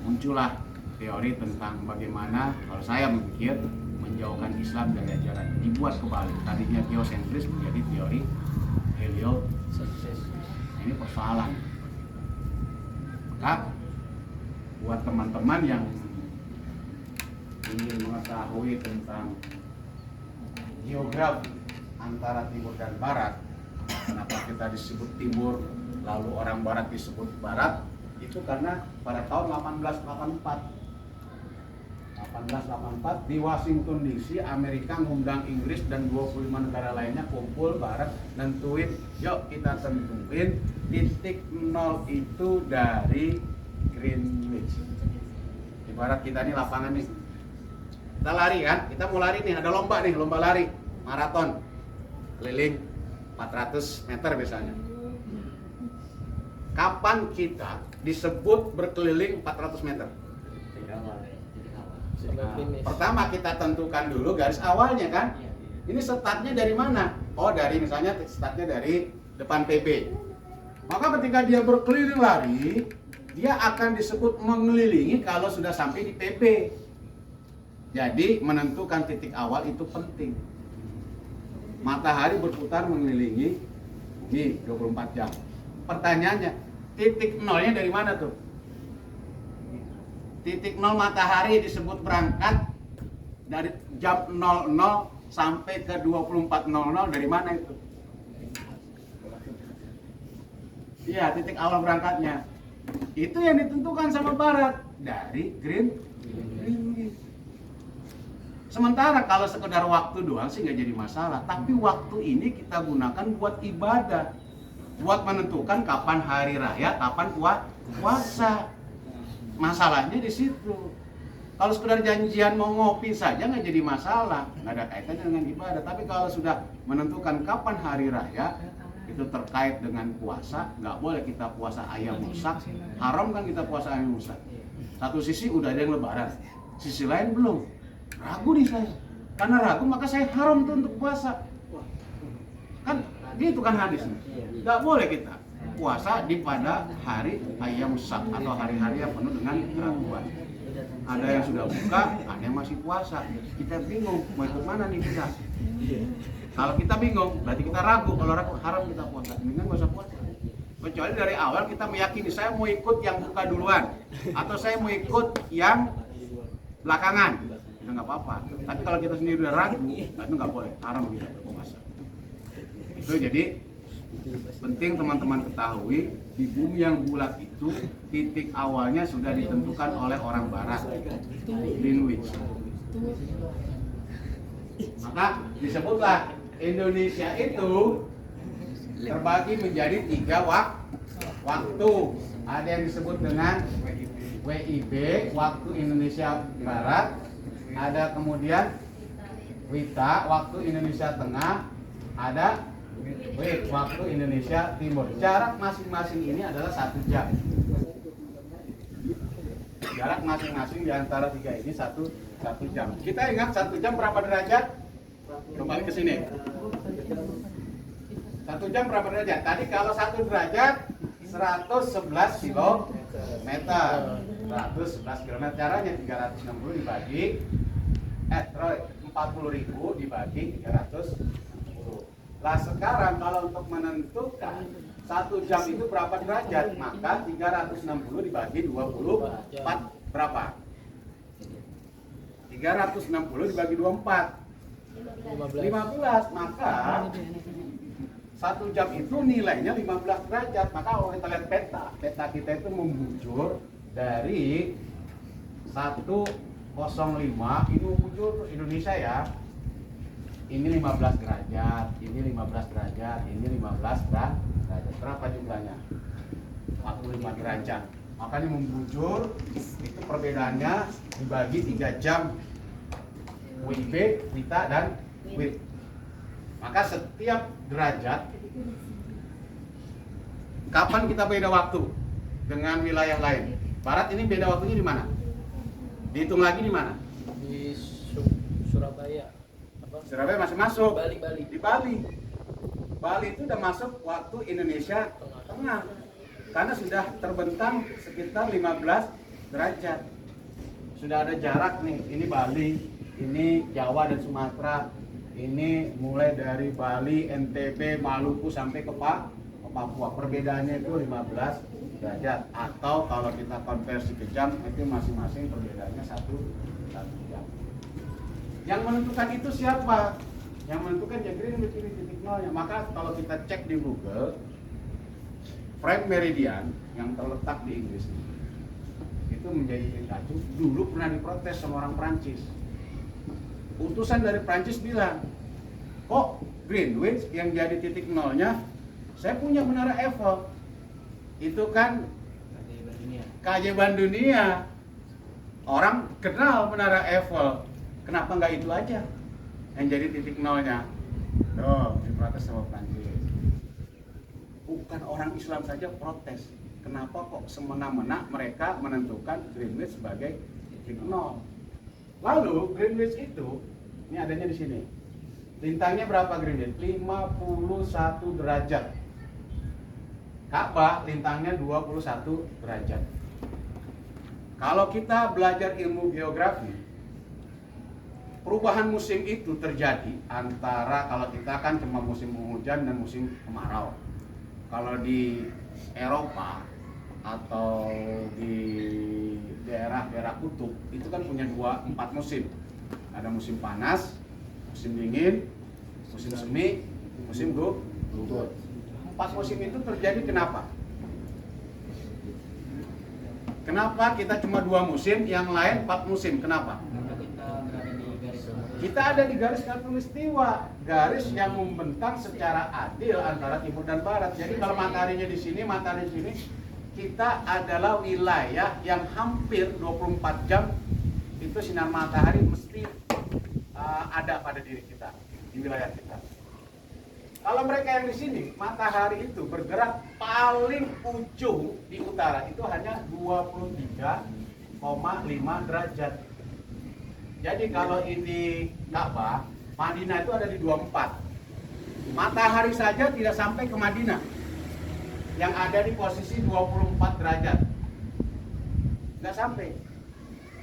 muncullah teori tentang bagaimana, kalau saya berpikir, menjauhkan Islam dari ajaran, dibuat kembali. Tadinya geosentris menjadi teori heliosentris. Ini persoalan. Maka buat teman-teman yang ingin mengetahui tentang geografi antara timur dan barat, kenapa kita disebut timur lalu orang barat disebut barat, itu karena pada tahun 1884 di Washington DC, Amerika ngundang Inggris dan 25 negara lainnya kumpul barat, nentuin, yuk kita tentuin titik nol itu dari Greenwich. Di barat kita nih lapangan nih, kita lari kan, kita mau lari nih, ada lomba nih, lomba lari maraton keliling 400 meter misalnya. Kapan kita disebut berkeliling 400 meter? Pertama kita tentukan dulu garis awalnya kan. Ini startnya dari mana? Oh, dari misalnya startnya dari depan PB. Maka ketika dia berkeliling lari, dia akan disebut mengelilingi kalau sudah sampai di PB. Jadi menentukan titik awal itu penting. Matahari berputar mengelilingi bumi 24 jam. Pertanyaannya, titik nolnya dari mana tuh? Titik nol matahari disebut berangkat dari jam 00 sampai ke 24.00, dari mana itu? Iya, titik awal berangkatnya. Itu yang ditentukan sama barat dari Greenwich. Sementara kalau sekedar waktu doang sih nggak jadi masalah, tapi waktu ini kita gunakan buat ibadah, buat menentukan kapan hari raya, kapan puasa. Masalahnya di situ. Kalau sekedar janjian mau ngopi saja nggak jadi masalah, nggak ada kaitannya dengan ibadah. Tapi kalau sudah menentukan kapan hari raya, itu terkait dengan puasa, nggak boleh kita puasa ayam rusak, haram kan kita puasa ayam rusak. Satu sisi udah ada yang lebaran, sisi lain belum. Ragu nih saya, karena ragu maka saya haram tuh untuk puasa. Kan gitu kan hadisnya, nggak boleh kita puasa di pada hari ayam rusak atau hari-hari yang penuh dengan keraguan. Ada yang sudah buka, ada yang masih puasa. Kita bingung mau ikut mana nih kita. Kalau kita bingung, berarti kita ragu. Kalau ragu, haram kita puasa. Mendingan nggak usah puasa. Kecuali dari awal kita meyakini saya mau ikut yang buka duluan, atau saya mau ikut yang belakangan. Itu nggak apa-apa. Tapi kalau kita sendiri udah ragu, itu nggak boleh. Haram kita berpuasa. Itu jadi penting teman-teman ketahui, di bumi yang bulat itu titik awalnya sudah ditentukan oleh orang barat, Greenwich. Maka disebutlah Indonesia itu terbagi menjadi 3 waktu. Ada yang disebut dengan WIB, waktu Indonesia Barat. Ada kemudian WITA, waktu Indonesia Tengah. Ada waktu Indonesia Timur. Jarak masing-masing ini adalah 1 jam. Jarak masing-masing di antara 3 ini 1 jam. Kita ingat 1 jam berapa derajat? Kembali ke sini. 1 jam berapa derajat? Tadi kalau 1 derajat 111 kilo meter. 111 km. Caranya 360 dibagi 40.000 dibagi 360. Lah sekarang kalau untuk menentukan 1 jam itu berapa derajat, maka 360 dibagi 24 berapa? 360 dibagi 24 15. Maka 1 jam itu nilainya 15 derajat. Maka kalau kita lihat peta kita itu membujur dari 105, ini membujur Indonesia ya. Ini 15 derajat, ini 15 derajat, ini 15 derajat. Berapa jumlahnya? 45 derajat. Makanya membujur itu perbedaannya dibagi 3 jam WIB, WITA dan WIT. Maka setiap derajat, kapan kita beda waktu dengan wilayah lain? Barat ini beda waktunya di mana? Dihitung lagi di mana? Di Surabaya. Apa? Surabaya masih masuk. Bali. Di Bali. Bali itu udah masuk waktu Indonesia Tengah. Karena sudah terbentang sekitar 15 derajat. Sudah ada jarak nih. Ini Bali, ini Jawa dan Sumatera. Ini mulai dari Bali, NTB, Maluku sampai ke Papua. Perbedaannya itu 15 derajat. Atau kalau kita konversi ke jam, itu masing-masing perbedaannya 1 jam. Yang menentukan itu siapa? Yang menentukan ya Greenwich ini titik nolnya. Maka kalau kita cek di Google, Frank Meridian yang terletak di Inggris itu menjadi titik acuh. Dulu pernah diprotes sama orang Prancis. Utusan dari Prancis bilang, kok Greenwich yang jadi titik nolnya? Saya punya menara Eiffel. Itu kan keajaiban dunia. Orang kenal menara Eiffel. Kenapa nggak itu aja yang jadi titik nolnya? Tuh, diprotes sama Prancis. Bukan orang Islam saja protes. Kenapa kok semena-mena mereka menentukan Greenwich sebagai titik nol? Lalu Greenwich itu, ini adanya di sini. Lintangnya berapa Greenwich? 51 derajat. Ka'bah lintangnya 21 derajat. Kalau kita belajar ilmu geografi, perubahan musim itu terjadi antara, kalau kita kan cuma musim hujan dan musim kemarau. Kalau di Eropa atau di daerah-daerah kutub itu kan punya 4 musim. Ada musim panas, musim dingin, musim semi, musim gugur. 4 musim itu terjadi kenapa? Kenapa kita cuma 2 musim, yang lain 4 musim? Kenapa? Kita ada di garis khatulistiwa, garis yang membentang secara adil antara timur dan barat. Jadi kalau mataharinya di sini, matahari di sini, kita adalah wilayah yang hampir 24 jam itu sinar matahari mesti ada pada diri kita, di wilayah kita. Kalau mereka yang di sini, matahari itu bergerak paling ujung di utara itu hanya 23,5 derajat. Jadi kalau ini Ka'bah, Madinah itu ada di 24. Matahari saja tidak sampai ke Madinah, yang ada di posisi 24 derajat. Nggak sampai.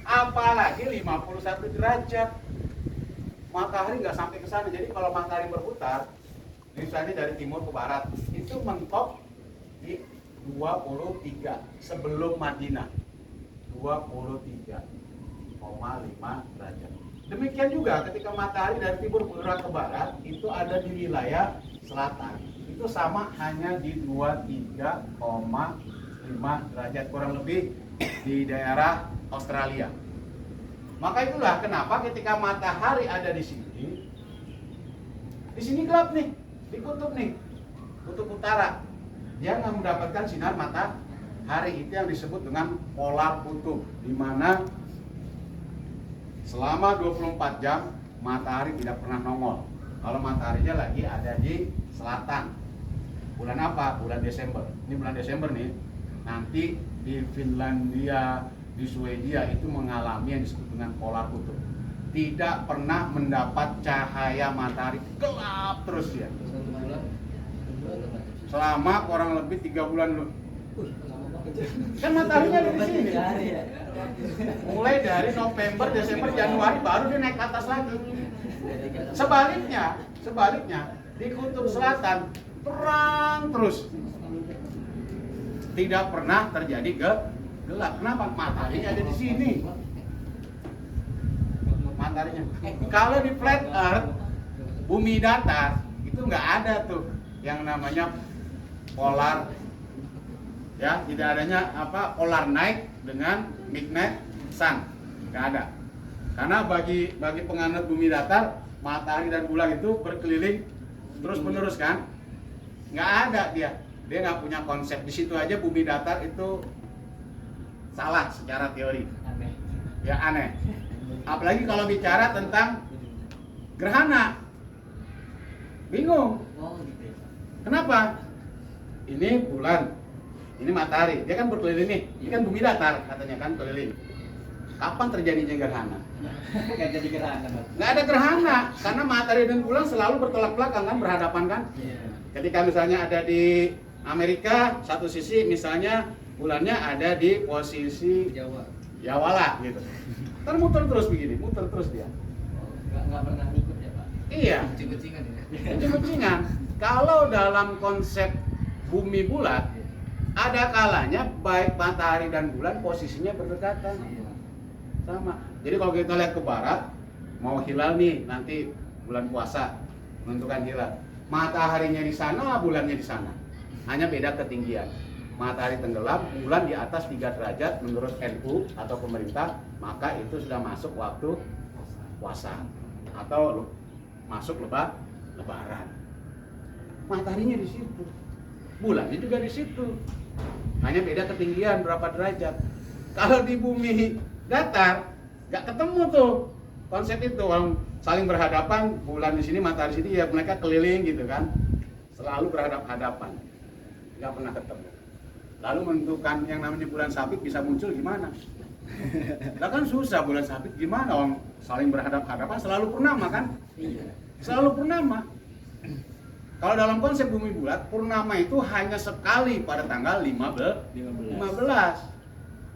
Apalagi 51 derajat. Matahari nggak sampai ke sana. Jadi kalau matahari berputar, misalnya dari timur ke barat, itu mentok di 23 sebelum Madinah. 23,5 derajat. Demikian juga ketika matahari dari timur bergerak ke barat, itu ada di wilayah selatan. Itu sama, hanya di 23,5 derajat, kurang lebih di daerah Australia. Maka itulah kenapa ketika matahari ada di sini gelap nih, di kutub nih, kutub utara, dia nggak mendapatkan sinar matahari. Itu yang disebut dengan polar kutub, di mana selama 24 jam matahari tidak pernah nongol. Kalau mataharinya lagi ada di selatan. Bulan apa? Bulan Desember. Ini bulan Desember nih. Nanti di Finlandia, di Swedia itu mengalami yang disebut dengan polar kutub. Tidak pernah mendapat cahaya matahari, gelap terus ya. Selama kurang lebih 3 bulan Kan mataharinya ada di sini. Mulai dari November, Desember, Januari baru dia naik ke atas lagi. Sebaliknya di kutub selatan terang terus. Tidak pernah terjadi gelap. Kenapa? Mataharinya ada di sini. Mataharinya. Kalau di flat earth, bumi datar, itu nggak ada tuh yang namanya polar. Ya, tidak adanya polar night dengan midnight sun. Nggak ada. Karena bagi penganut bumi datar, matahari dan bulan itu berkeliling terus menerus kan. Nggak ada dia nggak punya konsep. Di situ aja bumi datar itu salah secara teori. Aneh. Apalagi kalau bicara tentang gerhana, bingung. Kenapa? Ini bulan, ini matahari, dia kan berkeliling nih. Ini kan bumi datar katanya kan keliling. Kapan terjadinya gerhana? Nggak jadi gerhana. Nggak ada gerhana, karena matahari dan bulan selalu bertolak belakang kan, berhadapan kan. Ketika misalnya ada di Amerika, satu sisi misalnya bulannya ada di posisi Jawa lah gitu. Ntar muter terus begini, muter terus dia. Nggak pernah ngikut ya Pak? Iya. Kucing-kucingan ya? Kucing-kucingan. Kalau dalam konsep bumi bulat, ada kalanya baik matahari dan bulan posisinya berdekatan. Sama. Jadi kalau kita lihat ke barat, mau hilal nih nanti bulan puasa menentukan hilal. Mataharinya di sana, bulannya di sana. Hanya beda ketinggian. Matahari tenggelam, bulan di atas 3 derajat menurut NU atau pemerintah, maka itu sudah masuk waktu puasa atau masuk lebaran. Mataharinya di situ, bulannya juga di situ. Hanya beda ketinggian berapa derajat. Kalau di bumi datar nggak ketemu tuh konsep itu, orang saling berhadapan, bulan di sini, matahari di sini, ya mereka keliling gitu kan, selalu berhadap-hadapan, nggak pernah ketemu. Lalu menentukan yang namanya bulan sabit bisa muncul gimana? Lah kan susah, bulan sabit gimana orang saling berhadap-hadapan, selalu purnama kan? Selalu purnama. Kalau dalam konsep bumi bulat, purnama itu hanya sekali pada tanggal 15.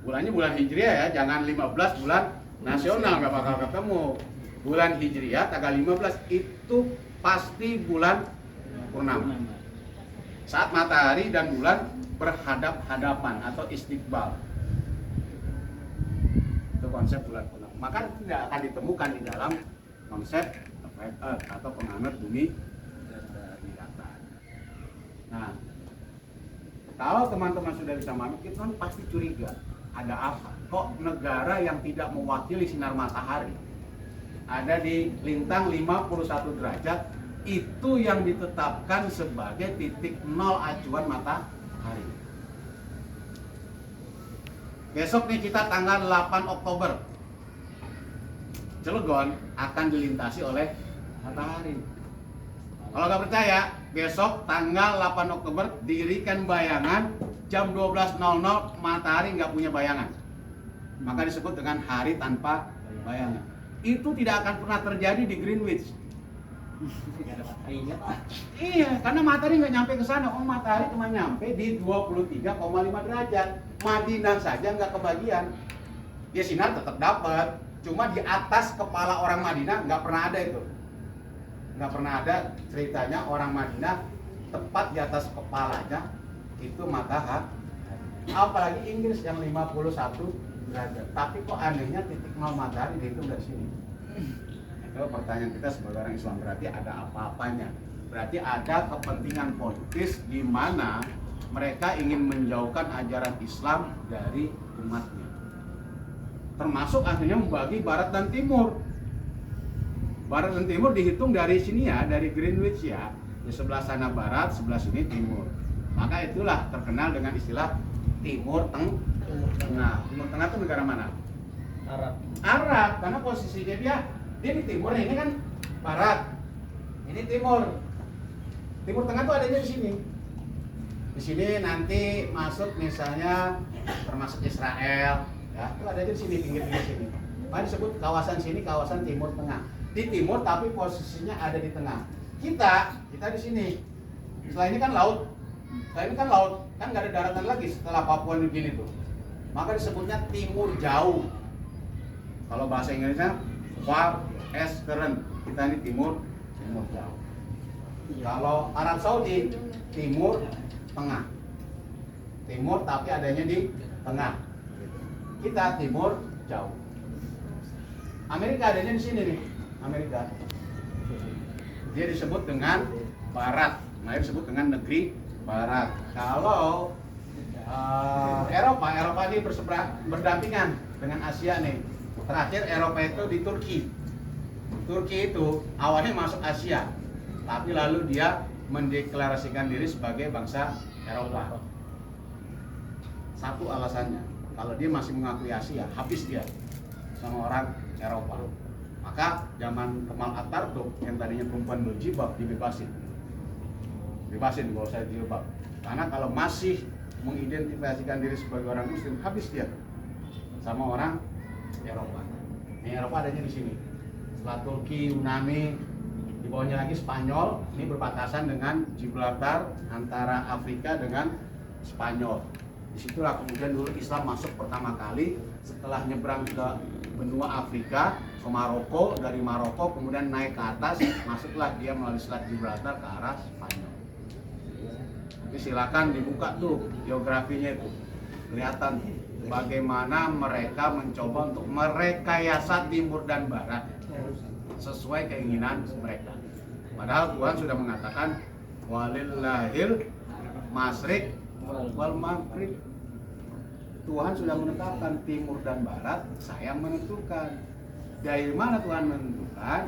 Bulannya bulan Hijriah ya, jangan 15 bulan nasional, nggak bakal ketemu. Bulan Hijriah tanggal 15 itu pasti bulan purnama. Saat matahari dan bulan berhadap-hadapan atau istiqbal. Itu konsep bulan purnama. Maka tidak akan ditemukan di dalam konsep flat earth atau penganut bumi datar. Nah, kalau teman-teman sudah bisa memahami, itu kan pasti curiga. Ada apa? Kok negara yang tidak mewakili sinar matahari ada di lintang 51 derajat itu yang ditetapkan sebagai titik nol acuan matahari. Besok nih kita tanggal 8 Oktober, Cilegon akan dilintasi oleh matahari. Kalau nggak percaya, besok tanggal 8 Oktober dirikan bayangan jam 12.00 matahari nggak punya bayangan. Maka disebut dengan hari tanpa bayangan. Itu tidak akan pernah terjadi di Greenwich. Iya, karena matahari nggak nyampe ke sana. Oh, matahari cuma nyampe di 23,5 derajat. Madinah saja nggak kebagian. Dia sinar tetap dapat, cuma di atas kepala orang Madinah nggak pernah ada itu. Nggak pernah ada ceritanya orang Madinah tepat di atas kepalanya itu matahari. Apalagi Inggris yang 51 derajat. Tapi kok anehnya titik nol matahari dihitung dari sini. Itu pertanyaan kita sebagai orang Islam, berarti ada apa-apanya. Berarti ada kepentingan politis di mana mereka ingin menjauhkan ajaran Islam dari umatnya. Termasuk akhirnya membagi barat dan timur. Barat dan timur dihitung dari sini ya, dari Greenwich ya. Di sebelah sana barat, sebelah sini timur. Maka itulah terkenal dengan istilah Timur Tengah. Timur Tengah itu negara mana? Arab, karena posisinya dia di timur, ini kan barat. Ini timur. Timur Tengah itu adanya di sini. Di sini nanti masuk misalnya termasuk Israel, ya. Itu adanya di sini, pinggir-pinggir sini. Maka disebut kawasan sini kawasan Timur Tengah. Di timur tapi posisinya ada di tengah. Kita di sini. Setelah ini kan laut Nah ini kan laut, kan nggak ada daratan lagi setelah Papua New Guinea itu. Maka disebutnya timur jauh. Kalau bahasa Inggrisnya far eastern, kita ini timur jauh. Kalau Arab Saudi timur tengah. Timur tapi adanya di tengah. Kita timur jauh. Amerika adanya di sini nih, Amerika. Dia disebut dengan barat. Nah, disebut dengan negeri barat. Kalau Eropa ini berdampingan dengan Asia nih. Terakhir Eropa itu di Turki. Turki itu awalnya masuk Asia, tapi lalu dia mendeklarasikan diri sebagai bangsa Eropa. Satu alasannya, kalau dia masih mengakui Asia, habis dia sama orang Eropa. Maka zaman Kemal Atatürk yang tadinya perempuan berjilbab dibebasin. Bebasin kalau saya jilbab. Karena kalau masih mengidentifikasikan diri sebagai orang Muslim, habis dia sama orang Eropa. Ini Eropa adanya di sini. Setelah Turki, Yunani, di bawahnya lagi Spanyol. Ini berbatasan dengan Gibraltar antara Afrika dengan Spanyol. Disitulah kemudian dulu Islam masuk pertama kali setelah nyebrang ke benua Afrika ke Maroko, dari Maroko kemudian naik ke atas, masuklah dia melalui Selat Gibraltar ke arah Spanyol. Jadi silakan dibuka tuh geografinya itu, kelihatan bagaimana mereka mencoba untuk merekayasa timur dan barat sesuai keinginan mereka. Padahal Tuhan sudah mengatakan walillahil masyriq wal maghrib. Tuhan sudah menetapkan timur dan barat, saya menentukan. Dari mana Tuhan menentukan?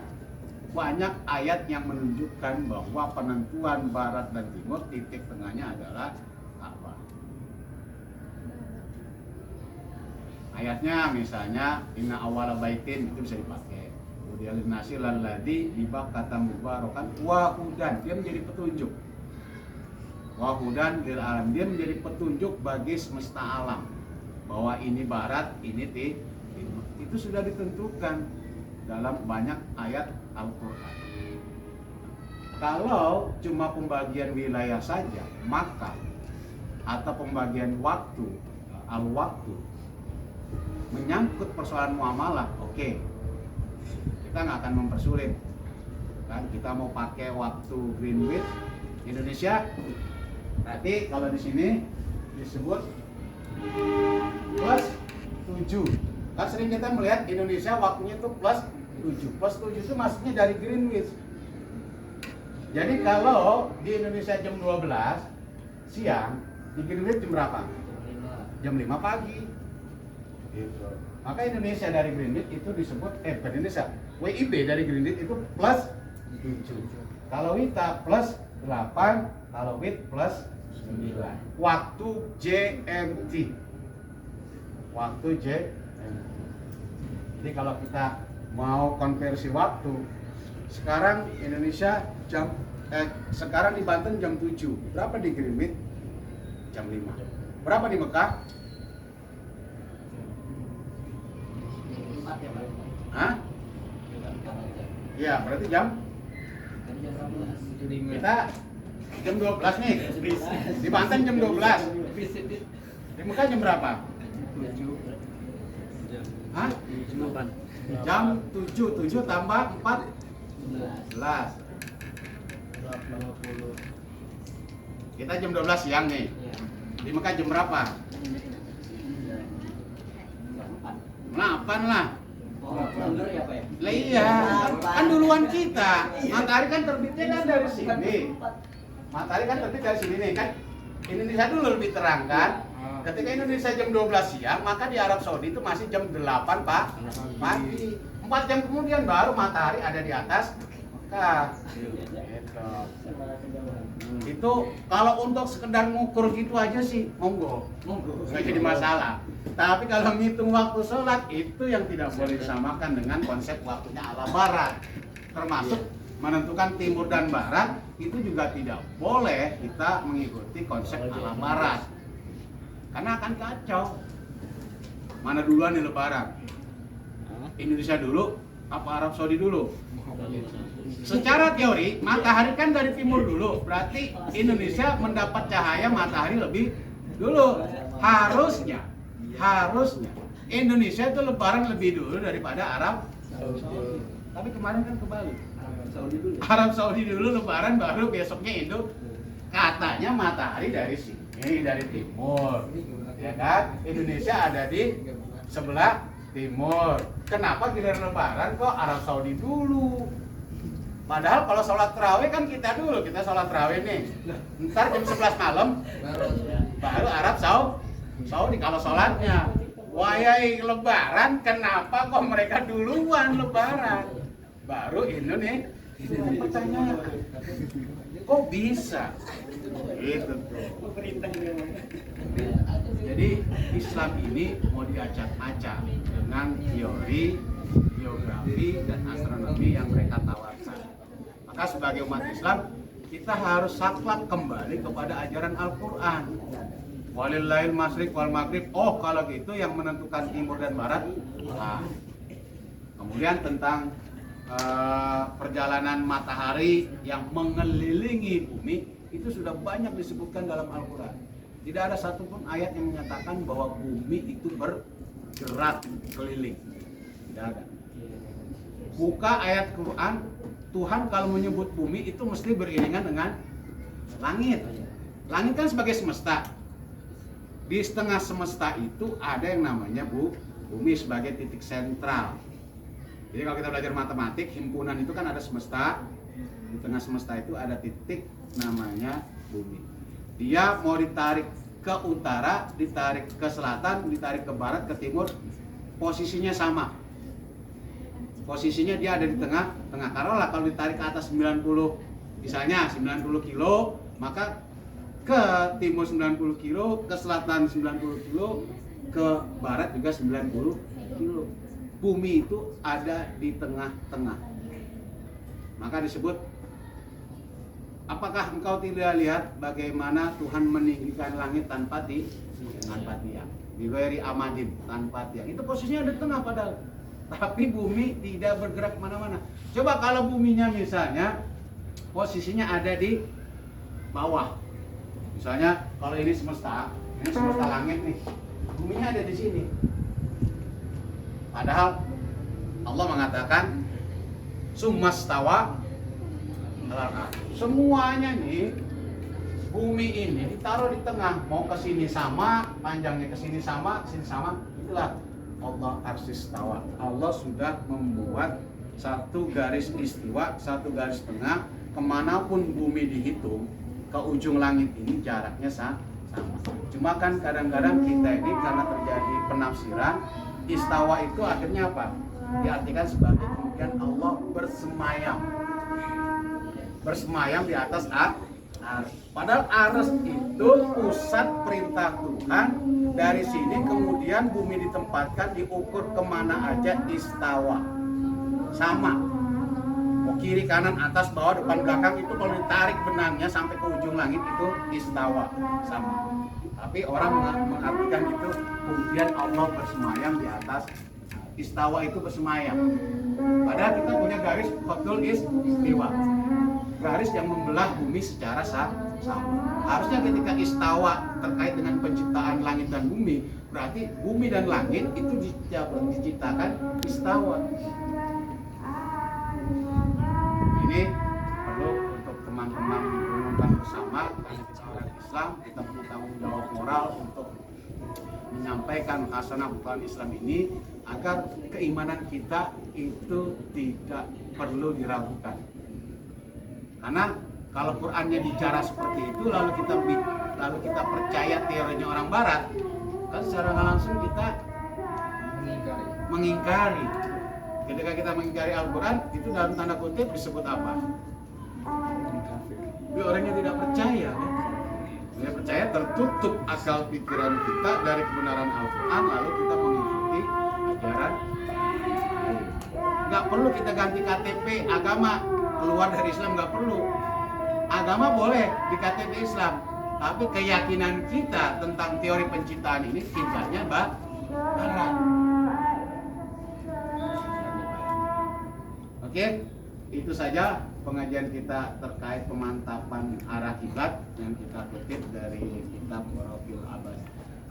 Banyak ayat yang menunjukkan bahwa penentuan barat dan timur titik tengahnya adalah Ka'bah. Ayatnya misalnya inna awwala baitin, itu bisa dipakai. Kemudian nasi lalladzi dibakata mubarakan wa hudan, dia menjadi petunjuk. Wa hudan lil alam, dia menjadi petunjuk bagi semesta alam. Bahwa ini barat, ini timur. Itu sudah ditentukan dalam banyak ayat Al-Quran. Kalau cuma pembagian wilayah saja, maka atau pembagian waktu, al-waktu, menyangkut persoalan muamalah, oke. Kita nggak akan mempersulit. Kan kita mau pakai waktu Greenwich Indonesia, berarti kalau di sini disebut plus 7. Kan sering kita melihat Indonesia waktunya itu plus 7. Plus 7 itu maksudnya dari Greenwich. Jadi kalau di Indonesia jam 12 siang, di Greenwich jam berapa? Jam 5 pagi. Gitu. Maka Indonesia dari Greenwich itu disebut Indonesia WIB dari Greenwich itu plus 7. Kalau WITA plus 8, kalau WIT plus 9. Waktu GMT. Waktu GMT. Jadi kalau kita mau konversi waktu, sekarang Indonesia sekarang di Banten jam 7. Berapa di Greenwich? Jam 5. Berapa di Mekah? 4 ya, Pak. Hah? Iya, berarti jam kita jam 12 nih. Di Banten jam 12. Di Mekah jam berapa? Hah? Jam 7 tambah 14. Kita jam 12 siang nih. Di Mekah jam berapa? 8 lah. Mundur ya, Pak ya? Lah iya, kan duluan kita. Matahari kan terbitnya kan dari sini. Matahari kan terbit dari sini nih kan. Indonesia dulu lebih terang kan. Ketika Indonesia jam 12 siang, maka di Arab Saudi itu masih jam 8 pagi. 4 jam kemudian baru matahari ada di atas Mekah. Gitu. Itu kalau untuk sekedar ngukur gitu aja sih monggo, nggak jadi masalah. Tapi kalau ngitung waktu sholat itu yang tidak boleh disamakan dengan konsep waktunya ala barat. Termasuk menentukan timur dan barat itu juga tidak boleh kita mengikuti konsep ala barat. Karena akan kacau. Mana duluan nih lebaran? Indonesia dulu apa Arab Saudi dulu? Secara teori matahari kan dari timur dulu, berarti Indonesia mendapat cahaya matahari lebih dulu. Harusnya Indonesia itu lebaran lebih dulu daripada Arab Saudi. Tapi kemarin kan kebalik. Arab Saudi dulu lebaran, baru besoknya Indo. Katanya matahari dari sini, dari timur, ya kan? Indonesia ada di sebelah timur. Kenapa giliran lebaran kok Arab Saudi dulu? Padahal kalau sholat tarawih kan kita dulu, kita sholat tarawih nih. Ntar jam 11 malam baru Arab Saudi kalau sholatnya. Wayai lebaran, kenapa kok mereka duluan lebaran? Baru Indonesia. Pertanyaan, kok bisa? Gitu tuh. Jadi Islam ini mau diacak-acak dengan teori, geografi, dan astronomi yang mereka tawarkan. Maka sebagai umat Islam, kita harus saklek kembali kepada ajaran Al-Quran. Walillahil masyriq wal maghrib. Oh, kalau gitu yang menentukan timur dan barat. Nah. Kemudian tentang perjalanan matahari yang mengelilingi bumi, itu sudah banyak disebutkan dalam Al-Quran. Tidak ada satupun ayat yang menyatakan bahwa bumi itu bergerak keliling. Tidak ada. Buka ayat Quran, Tuhan kalau menyebut bumi itu mesti beriringan dengan langit. Langit kan sebagai semesta. Di setengah semesta itu ada yang namanya bumi sebagai titik sentral. Jadi kalau kita belajar matematik, himpunan itu kan ada semesta. Di tengah semesta itu ada titik namanya bumi. Dia mau ditarik ke utara, ditarik ke selatan, ditarik ke barat, ke timur, posisinya sama. Posisinya dia ada di tengah. Karena kalau ditarik ke atas 90, misalnya 90 kilo, maka ke timur 90 kilo, ke selatan 90 kilo, ke barat juga 90 kilo. Bumi itu ada di tengah-tengah. Maka disebut, apakah engkau tidak lihat bagaimana Tuhan meninggikan langit tanpa tiang, di ghairi amadin, tanpa tiang. Itu posisinya ada di tengah padahal. Tapi bumi tidak bergerak kemana-mana. Coba kalau buminya misalnya posisinya ada di bawah. Misalnya kalau ini semesta langit nih, buminya ada di sini. Padahal Allah mengatakan summastawa semuanya nih, bumi ini ditaruh di tengah, mau ke sini sama, panjangnya ke sini sama, itulah Allah arsistawa. Allah sudah membuat satu garis istiwa, satu garis tengah, kemanapun bumi dihitung, ke ujung langit ini jaraknya sama. Cuma kan kadang-kadang kita ini karena terjadi penafsiran, istawa itu akhirnya apa? Diartikan sebagai kemudian Allah bersemayam di atas arsy. Padahal arsy itu pusat perintah Tuhan. Dari sini kemudian bumi ditempatkan, diukur kemana aja istawa. Sama. Mau kiri, kanan, atas, bawah, depan, belakang, itu kalau ditarik benangnya sampai ke ujung langit itu istawa. Sama. Tapi orang mengartikan itu kemudian Allah bersemayam di atas. Istawa itu bersemayam. Padahal kita punya garis khatul istiwa, garis yang membelah bumi secara sama. Harusnya ketika istawa terkait dengan penciptaan langit dan bumi, berarti bumi dan langit itu diciptakan istawa. Ini perlu untuk teman-teman direnungkan bersama, karena kita orang Islam, kita punya tanggung jawab moral untuk menyampaikan hasanah bukan Islam ini agar keimanan kita itu tidak perlu diragukan. Karena kalau Qur'annya bicara seperti itu lalu kita percaya teorinya orang Barat, kan secara nggak langsung kita mengingkari. Ketika kita mengingkari Al-Quran, itu dalam tanda kutip disebut apa? Dia orangnya tidak percaya. Dia percaya, tertutup akal pikiran kita dari kebenaran Al-Quran, lalu kita mengikuti ajaran. Nggak perlu kita ganti KTP agama, keluar dari Islam nggak perlu. Agama boleh di KTP Islam, tapi keyakinan kita tentang teori penciptaan ini kiblahnya Barat. Oke, itu saja pengajian kita terkait pemantapan arah kiblat yang kita kutip dari kitab Waraqil Abbas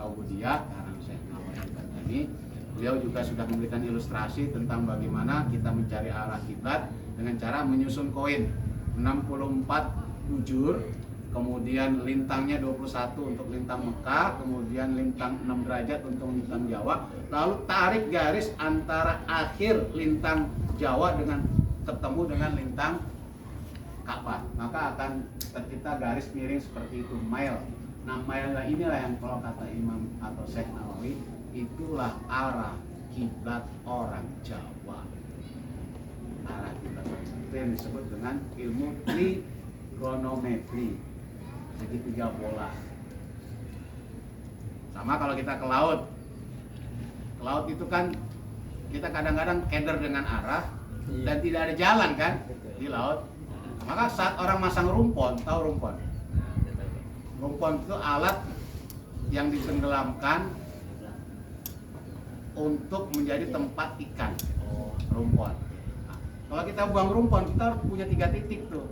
Aubudiyah karang Syekh Muhammad Al-Bantani. Beliau juga sudah memberikan ilustrasi tentang bagaimana kita mencari arah kiblat dengan cara menyusun koin 64 bujur, kemudian lintangnya 21 untuk lintang Mekah, kemudian lintang 6 derajat untuk lintang Jawa, lalu tarik garis antara akhir lintang Jawa dengan ketemu dengan lintang Ka'bah, maka akan tercipta garis miring seperti itu, mile. Nah, mile inilah yang kalau kata Imam atau Syekh Nawawi, itulah arah kiblat orang Jawa. Arah kiblat itu yang disebut dengan ilmu trigonometri, segitiga bola. Sama kalau kita ke laut. Ke laut itu kan kita kadang-kadang keder dengan arah dan tidak ada jalan kan di laut. Maka saat orang masang rumpon, tahu rumpon? Rumpon itu alat yang ditenggelamkan untuk menjadi tempat ikan. Rumpon. Nah, kalau kita buang rumpon, kita harus punya 3 titik tuh.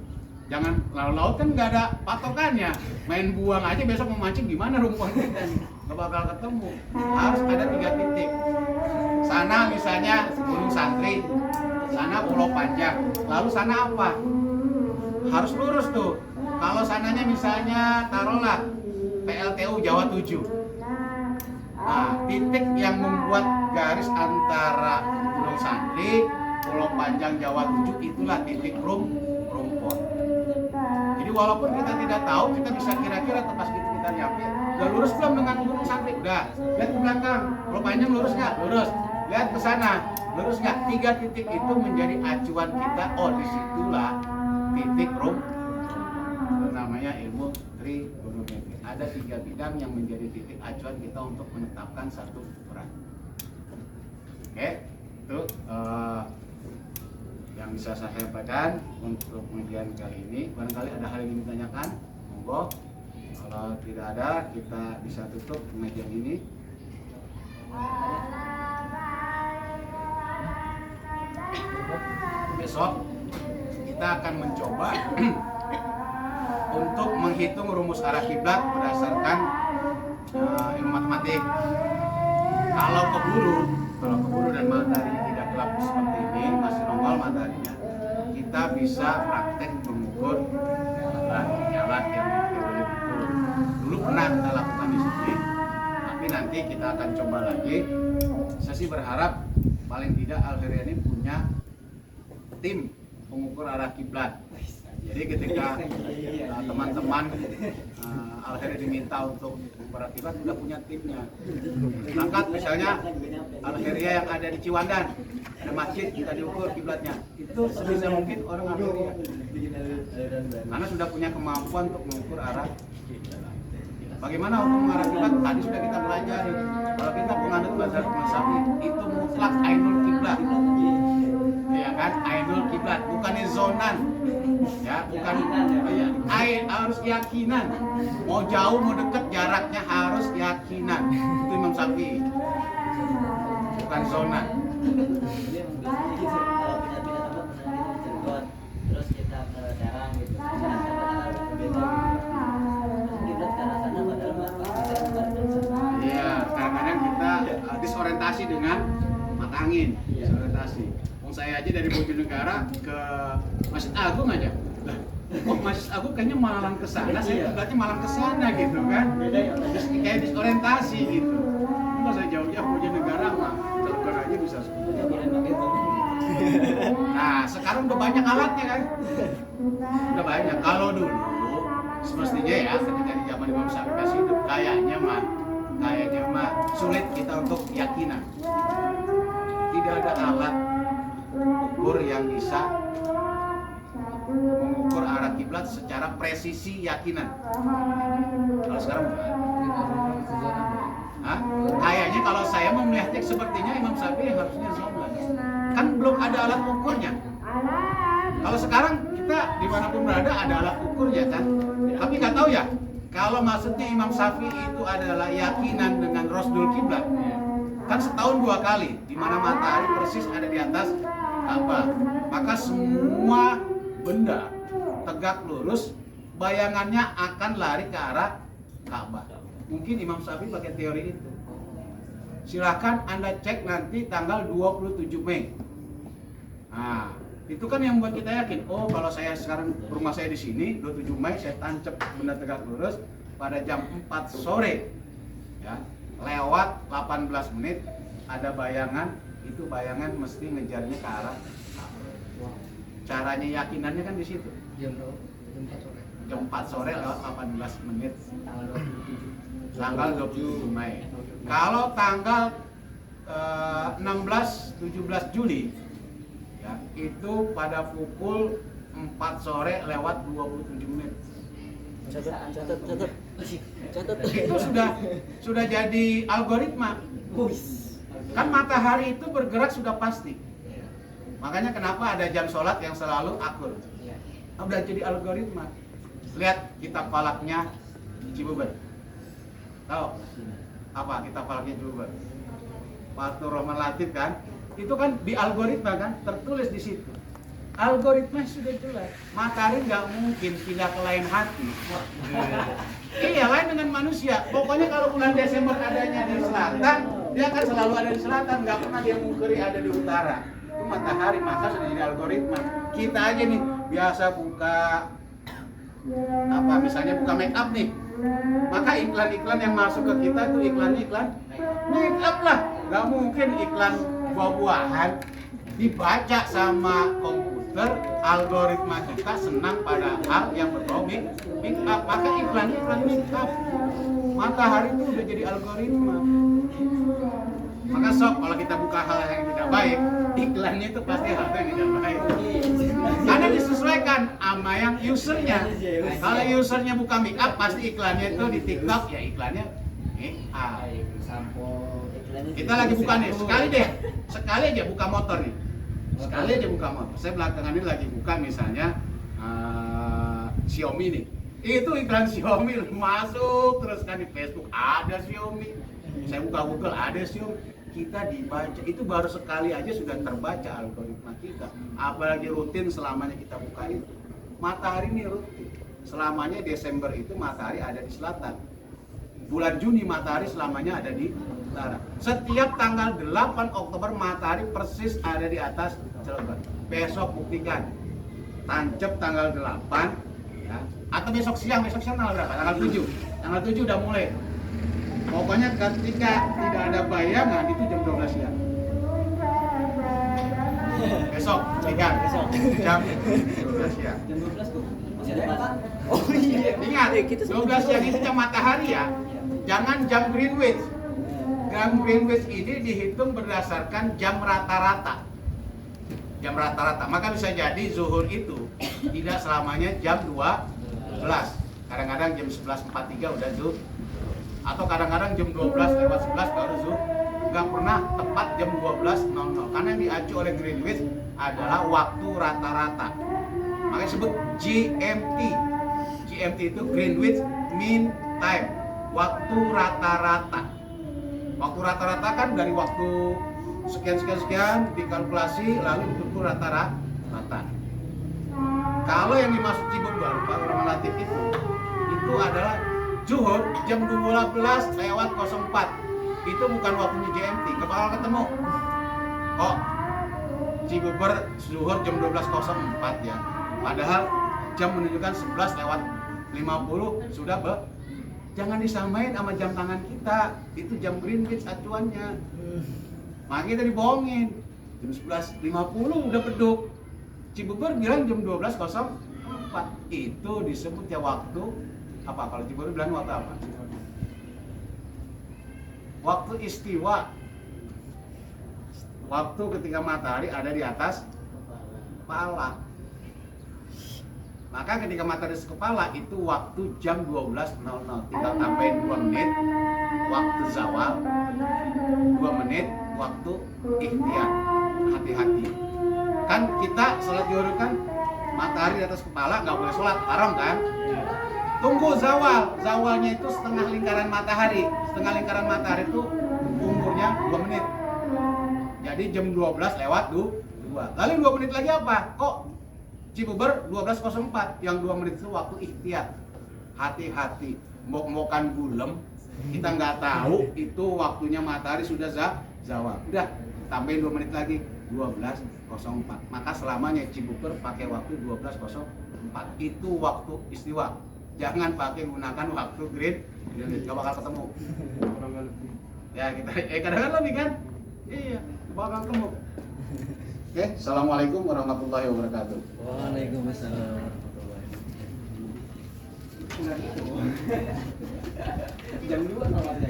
Jangan laut kan nggak ada patokannya. Main buang aja, besok mau mancing gimana rumpon kita nih? Nggak bakal ketemu. Harus ada 3 titik. Sana misalnya Gunung Santri, sana Pulau Panjang. Lalu sana apa? Harus lurus tuh. Kalau sananya misalnya taruhlah PLTU Jawa 7. Nah, titik yang membuat garis antara Gunung Santri, Pulau Panjang Jawa 7 itulah titik rumpon. Jadi walaupun kita tidak tahu, kita bisa kira-kira pas kita nyampe, udah lurus belum dengan Gunung Santri? Udah. Lihat ke belakang, Pulau Panjang lurus nggak? Lurus. Lihat ke sana, lurus nggak? 3 titik itu menjadi acuan kita. Oh, disitulah titik rumpon. Namanya ilmu trigonometri. Ada 3 bidang yang menjadi titik acuan kita untuk menetapkan satu ukuran. Oke, itu yang bisa saya sampaikan untuk pengajian kali ini. Barangkali ada hal yang ingin ditanyakan, monggo. Kalau tidak ada, kita bisa tutup pengajian ini. Besok kita akan mencoba untuk menghitung rumus arah kiblat berdasarkan ilmu matematik. Kalau keburu dan matahari tidak gelap seperti ini, masih nongol mataharinya, kita bisa praktek mengukur jalan yang lebih turun. Dulu pernah kita lakukan di sini, tapi nanti kita akan coba lagi. Saya sih berharap paling tidak Al-Khairiyah ini punya tim pengukur arah kiblat. Jadi ketika teman-teman Al-Khairiyah diminta untuk mengukur arah kiblat, sudah punya timnya. Angkat misalnya Al-Khairiyah yang ada di Ciwandan, ada masjid, kita diukur kiblatnya. Itu sebisa mungkin orang Al-Khairiyah, karena sudah punya kemampuan untuk mengukur arah kiblat. Bagaimana untuk mengarah kiblat? Tadi sudah kita pelajari. Kalau kita penganut mazhab Syafi'i, itu mutlak ainul kiblat. Ya kan, ainul kiblat, bukannya zonan. Ya, bukan harus keyakinan. Mau jauh mau dekat jaraknya harus keyakinan. Itu Imam Syafi'i. Bukan zonan. Terus kita ke Serang gitu. Iya, kadang-kadang kita disorientasi dengan mata angin. Disorientasi. Saya aja dari Bojonegara ke Masjid Agung aja. Lah, kok Masjid Agung kayaknya malang ke sana, saya kiblatnya malang ke sana gitu kan. Terus kayak disorientasi gitu. Kalau saya jauh-jauh Bojonegara mah Cilegon aja bisa. Nah, sekarang udah banyak alatnya kan. Udah banyak. Kalau dulu semestinya ya ketika di zaman Imam Syafi'i masih hidup kayaknya mah sulit kita untuk keyakinan. Tidak ada alat ukur yang bisa mengukur arah kiblat secara presisi yakinan. Kalau sekarang kayaknya kalau saya melihatnya sepertinya Imam Syafi'i harusnya zonan. Kan belum ada alat ukurnya. Kalau sekarang kita dimanapun berada ada alat ukurnya kan. Tapi nggak tahu ya. Kalau maksudnya Imam Syafi'i itu adalah yakinan dengan Rosdul Kiblat. Kan setahun 2 kali, di mana matahari persis ada di atas Ka'bah. maka semua benda tegak lurus, bayangannya akan lari ke arah Ka'bah. Mungkin Imam Syafi'i pakai teori itu. Silahkan Anda cek nanti tanggal 27 Mei. Nah, itu kan yang membuat kita yakin, oh kalau saya sekarang rumah saya di sini 27 Mei saya tancap benda tegak lurus pada jam 4 sore ya, lewat 18 menit ada bayangan, itu bayangan mesti ngejarnya ke arah Ka'bah. Caranya yakinannya kan di situ. Jam 4 sore. Jam 4 sore lewat 18 menit tanggal 27 Mei. Kalau tanggal 16-17 Juli ya, itu pada pukul 4 sore lewat 27 menit. Catat. Itu sudah jadi algoritma. Kan matahari itu bergerak sudah pasti. Makanya kenapa ada jam sholat yang selalu akur. Udah jadi algoritma. Lihat kitab falaknya Cibuber. Tahu apa kitab falaknya Cibuber? Fathur Rahman Latif kan? Itu kan di algoritma kan, tertulis di situ. Algoritma sudah jelas. Matahari nggak mungkin pindah ke lain hati. Iya, lain dengan manusia. Pokoknya kalau bulan Desember adanya di selatan, dia akan selalu ada di selatan. Nggak pernah dia mungkiri ada di utara. Itu matahari, maka sudah jadi algoritma. Kita aja nih biasa buka apa, misalnya buka make up nih. Maka iklan-iklan yang masuk ke kita itu iklan make up lah. Nggak mungkin iklan buah-buahan. Dibaca sama komputer, algoritma kita senang pada hal yang berbau make up, maka iklan make up. Matahari itu udah jadi algoritma. Maka sok kalau kita buka hal yang tidak baik, iklannya itu pasti hal yang tidak baik. Karena disesuaikan sama yang usernya. Kalau usernya buka make up, pasti iklannya itu di TikTok ya iklannya make up. Kita lagi buka nih, sekali aja buka motor nih. Sekali aja buka motor. Saya belakangan ini lagi buka misalnya Xiaomi nih. Itu iklan Xiaomi masuk terus kan di Facebook ada Xiaomi. Saya buka Google ada Xiaomi. Kita dibaca, itu baru sekali aja sudah terbaca algoritma kita. Apalagi rutin selamanya kita buka itu. Matahari ini rutin. Selamanya Desember itu matahari ada di selatan. Bulan Juni matahari selamanya ada di utara. Setiap tanggal 8 Oktober matahari persis ada di atas Cilegon. Besok buktikan. Tancap tanggal 8 ya. Atau besok siang tanggal berapa? Tanggal 7. Tanggal 7 udah mulai. Pokoknya ketika tidak ada bayangan itu jam 12 siang. Besok buktikan. Jam 12 siang. Jam 12 tuh masih ada Pak. Oh iya. Ingat, 12 siang itu jam matahari ya. Jangan jam Greenwich. Jam Greenwich ini dihitung berdasarkan jam rata-rata. Jam rata-rata. Maka bisa jadi zuhur itu tidak selamanya jam 12. Kadang-kadang jam 11.43 udah zuhur. Atau kadang-kadang jam 12:11 baru zuhur. Nggak pernah tepat jam 12.00. Karena yang diacu oleh Greenwich adalah waktu rata-rata. Makanya disebut GMT. GMT itu Greenwich Mean Time. Waktu rata-rata. Waktu rata-rata kan dari waktu sekian dikalkulasi lalu dipukul rata-rata. Kalau yang dimaksud Cibuber Pak Relatif itu adalah zuhur jam 12:04. Itu bukan waktunya GMT. Bakal ketemu. Kok Cibuber zuhur jam 12:04 ya. Padahal jam menunjukkan 11:50 sudah jangan disamain sama jam tangan kita. Itu jam Greenwich acuannya. Makanya kita dibohongin. Jam 11.50 udah beduk. Cibuber bilang jam 12.04. Itu disebut ya waktu apa? Kalau Cibuber bilang waktu apa? Waktu istiwa. Waktu ketika matahari ada di atas kepala. Maka ketika matahari di kepala itu waktu jam 12.00. Tinggal tambahin 2 menit waktu zawal, 2 menit waktu ikhtiar. Hati-hati. Kan kita sholat zuhur kan matahari di atas kepala nggak boleh sholat, haram kan? Tunggu zawal. Zawalnya itu setengah lingkaran matahari. Setengah lingkaran matahari itu umurnya 2 menit. Jadi jam 12 lewat 2 2. Lalu 2 menit lagi apa? Kok Cibuber 12.04, yang 2 menit itu waktu ikhtiar. Hati-hati, mok-mokan gulem, kita nggak tahu itu waktunya matahari sudah zawal. Udah, tambahin 2 menit lagi, 12.04. Maka selamanya Cibuber pakai waktu 12.04. Itu waktu istiwa. Jangan pakai gunakan waktu green, nggak bakal ketemu. Ya kita, kadang-kadang lebih kan? Iya, bakal ketemu. Oke, assalamualaikum warahmatullahi wabarakatuh. Waalaikumsalam warahmatullahi Jam 2 nomornya.